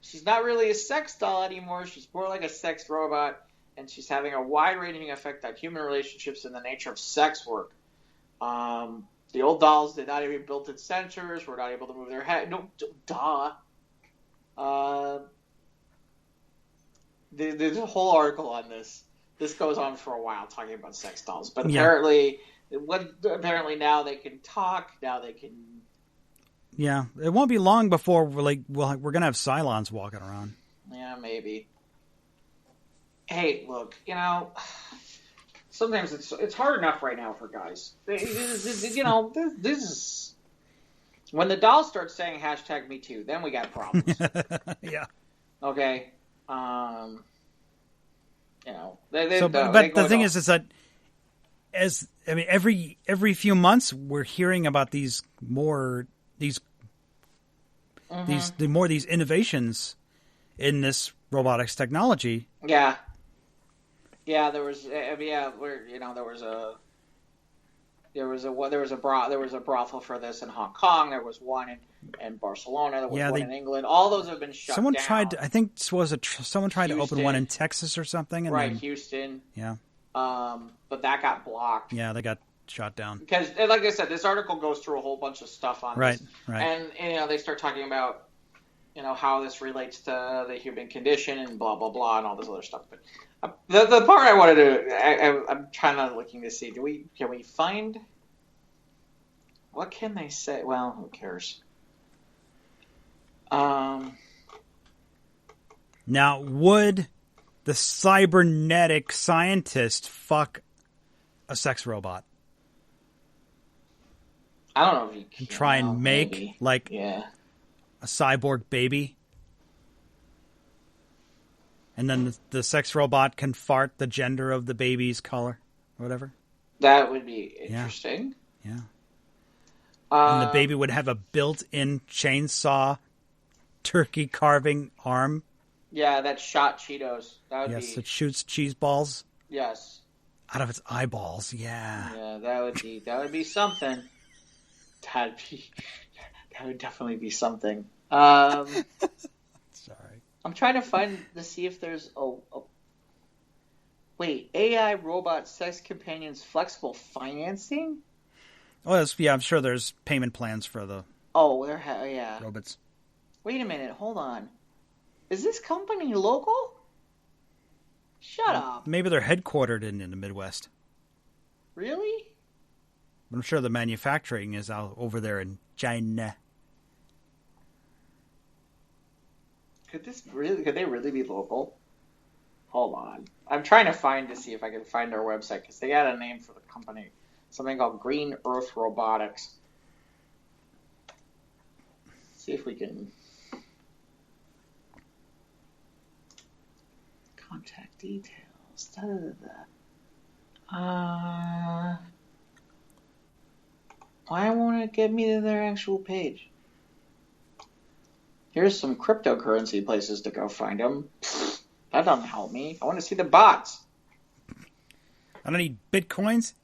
B: She's not really a sex doll anymore. She's more like a sex robot, and she's having a wide-ranging effect on human relationships and the nature of sex work. The old dolls did not even built-in sensors, were not able to move their head. No, duh. There's a whole article on this. This goes on for a while talking about sex dolls, but apparently now they can talk. Now they can.
A: Yeah, it won't be long before we're gonna have Cylons walking around.
B: Yeah, maybe. Hey, look, sometimes it's hard enough right now for guys. This is when the dolls start saying #MeToo, then we got problems.
A: Yeah.
B: Okay.
A: But the thing is that every few months we're hearing about these innovations in this robotics technology.
B: Yeah. Yeah, there was a brothel for this in Hong Kong. There was one in Barcelona. There was one in England. All those have been shut down.
A: Someone tried to open one in Texas or something.
B: Houston.
A: Yeah.
B: But that got blocked.
A: Yeah, they got shot down.
B: Because, like I said, this article goes through a whole bunch of stuff on this.
A: Right.
B: And they start talking about, how this relates to the human condition and blah, blah, blah, and all this other stuff. But the part I wanted to, I'm trying to looking to see, can we find, what can they say? Well, who cares?
A: Now, would the cybernetic scientist fuck a sex robot?
B: I don't know if you can.
A: Try and make, a cyborg baby? And then the sex robot can fart the gender of the baby's color or whatever?
B: That would be interesting.
A: Yeah. And the baby would have a built-in chainsaw turkey carving arm.
B: Yeah, that shot Cheetos.
A: Yes, it shoots cheese balls.
B: Yes.
A: Out of its eyeballs, yeah.
B: Yeah, that would be something. That would definitely be something.
A: Sorry.
B: I'm trying to see if there's wait, AI robot sex companions flexible financing?
A: Oh, I'm sure there's payment plans for the robots.
B: Wait a minute, hold on. Is this company local? Shut up.
A: Maybe they're headquartered in the Midwest.
B: Really?
A: I'm sure the manufacturing is out over there in China.
B: Could they really be local? Hold on. I'm trying to see if I can find their website, because they got a name for the company. Something called Green Earth Robotics. See if we can... Contact details. Why won't it get me to their actual page? Here's some cryptocurrency places to go find them. That doesn't help me. I want to see the bots.
A: I don't need bitcoins.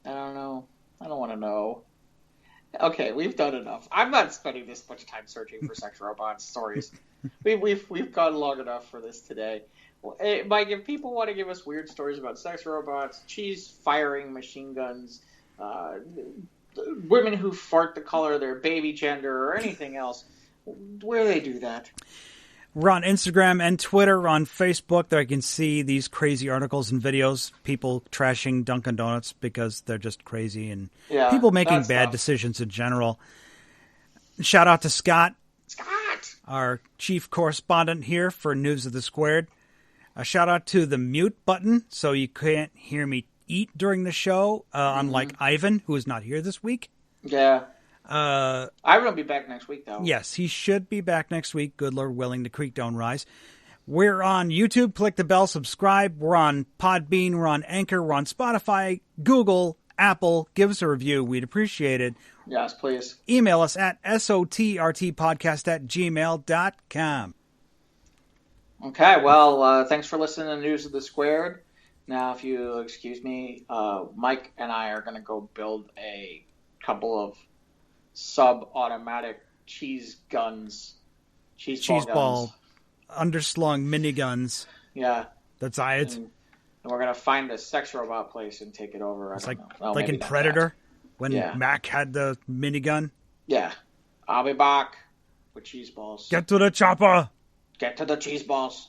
B: I don't know. I don't want to know. Okay, we've done enough. I'm not spending this much time searching for sex robot stories. We've gone long enough for this today. Mike, if people want to give us weird stories about sex robots, cheese firing machine guns, women who fart the color of their baby gender, or anything else, where do they do that?
A: We're on Instagram and Twitter, on Facebook. There I can see these crazy articles and videos, people trashing Dunkin Donuts because they're just crazy, and people making bad decisions in general. Shout out to Scott, our chief correspondent here for News of the Squared. A shout out to the mute button so you can't hear me eat during the show, unlike Ivan, who is not here this week.
B: Yeah. Ivan will be back next week, though.
A: Yes, he should be back next week. Good Lord willing, the creek don't rise. We're on YouTube. Click the bell, subscribe. We're on Podbean. We're on Anchor. We're on Spotify, Google, Apple. Give us a review. We'd appreciate it.
B: Yes, please.
A: Email us at sotrtpodcast@gmail.com.
B: Okay, well, thanks for listening to News of the Squared. Now, if you excuse me, Mike and I are going to go build a couple of sub-automatic cheese guns. Cheese ball
A: underslung miniguns.
B: Yeah.
A: That's it.
B: And we're going to find a sex robot place and take it over.
A: It's like in Predator, when Mac had the minigun.
B: Yeah. I'll be back with cheese balls.
A: Get to the chopper!
B: Get to the cheese balls.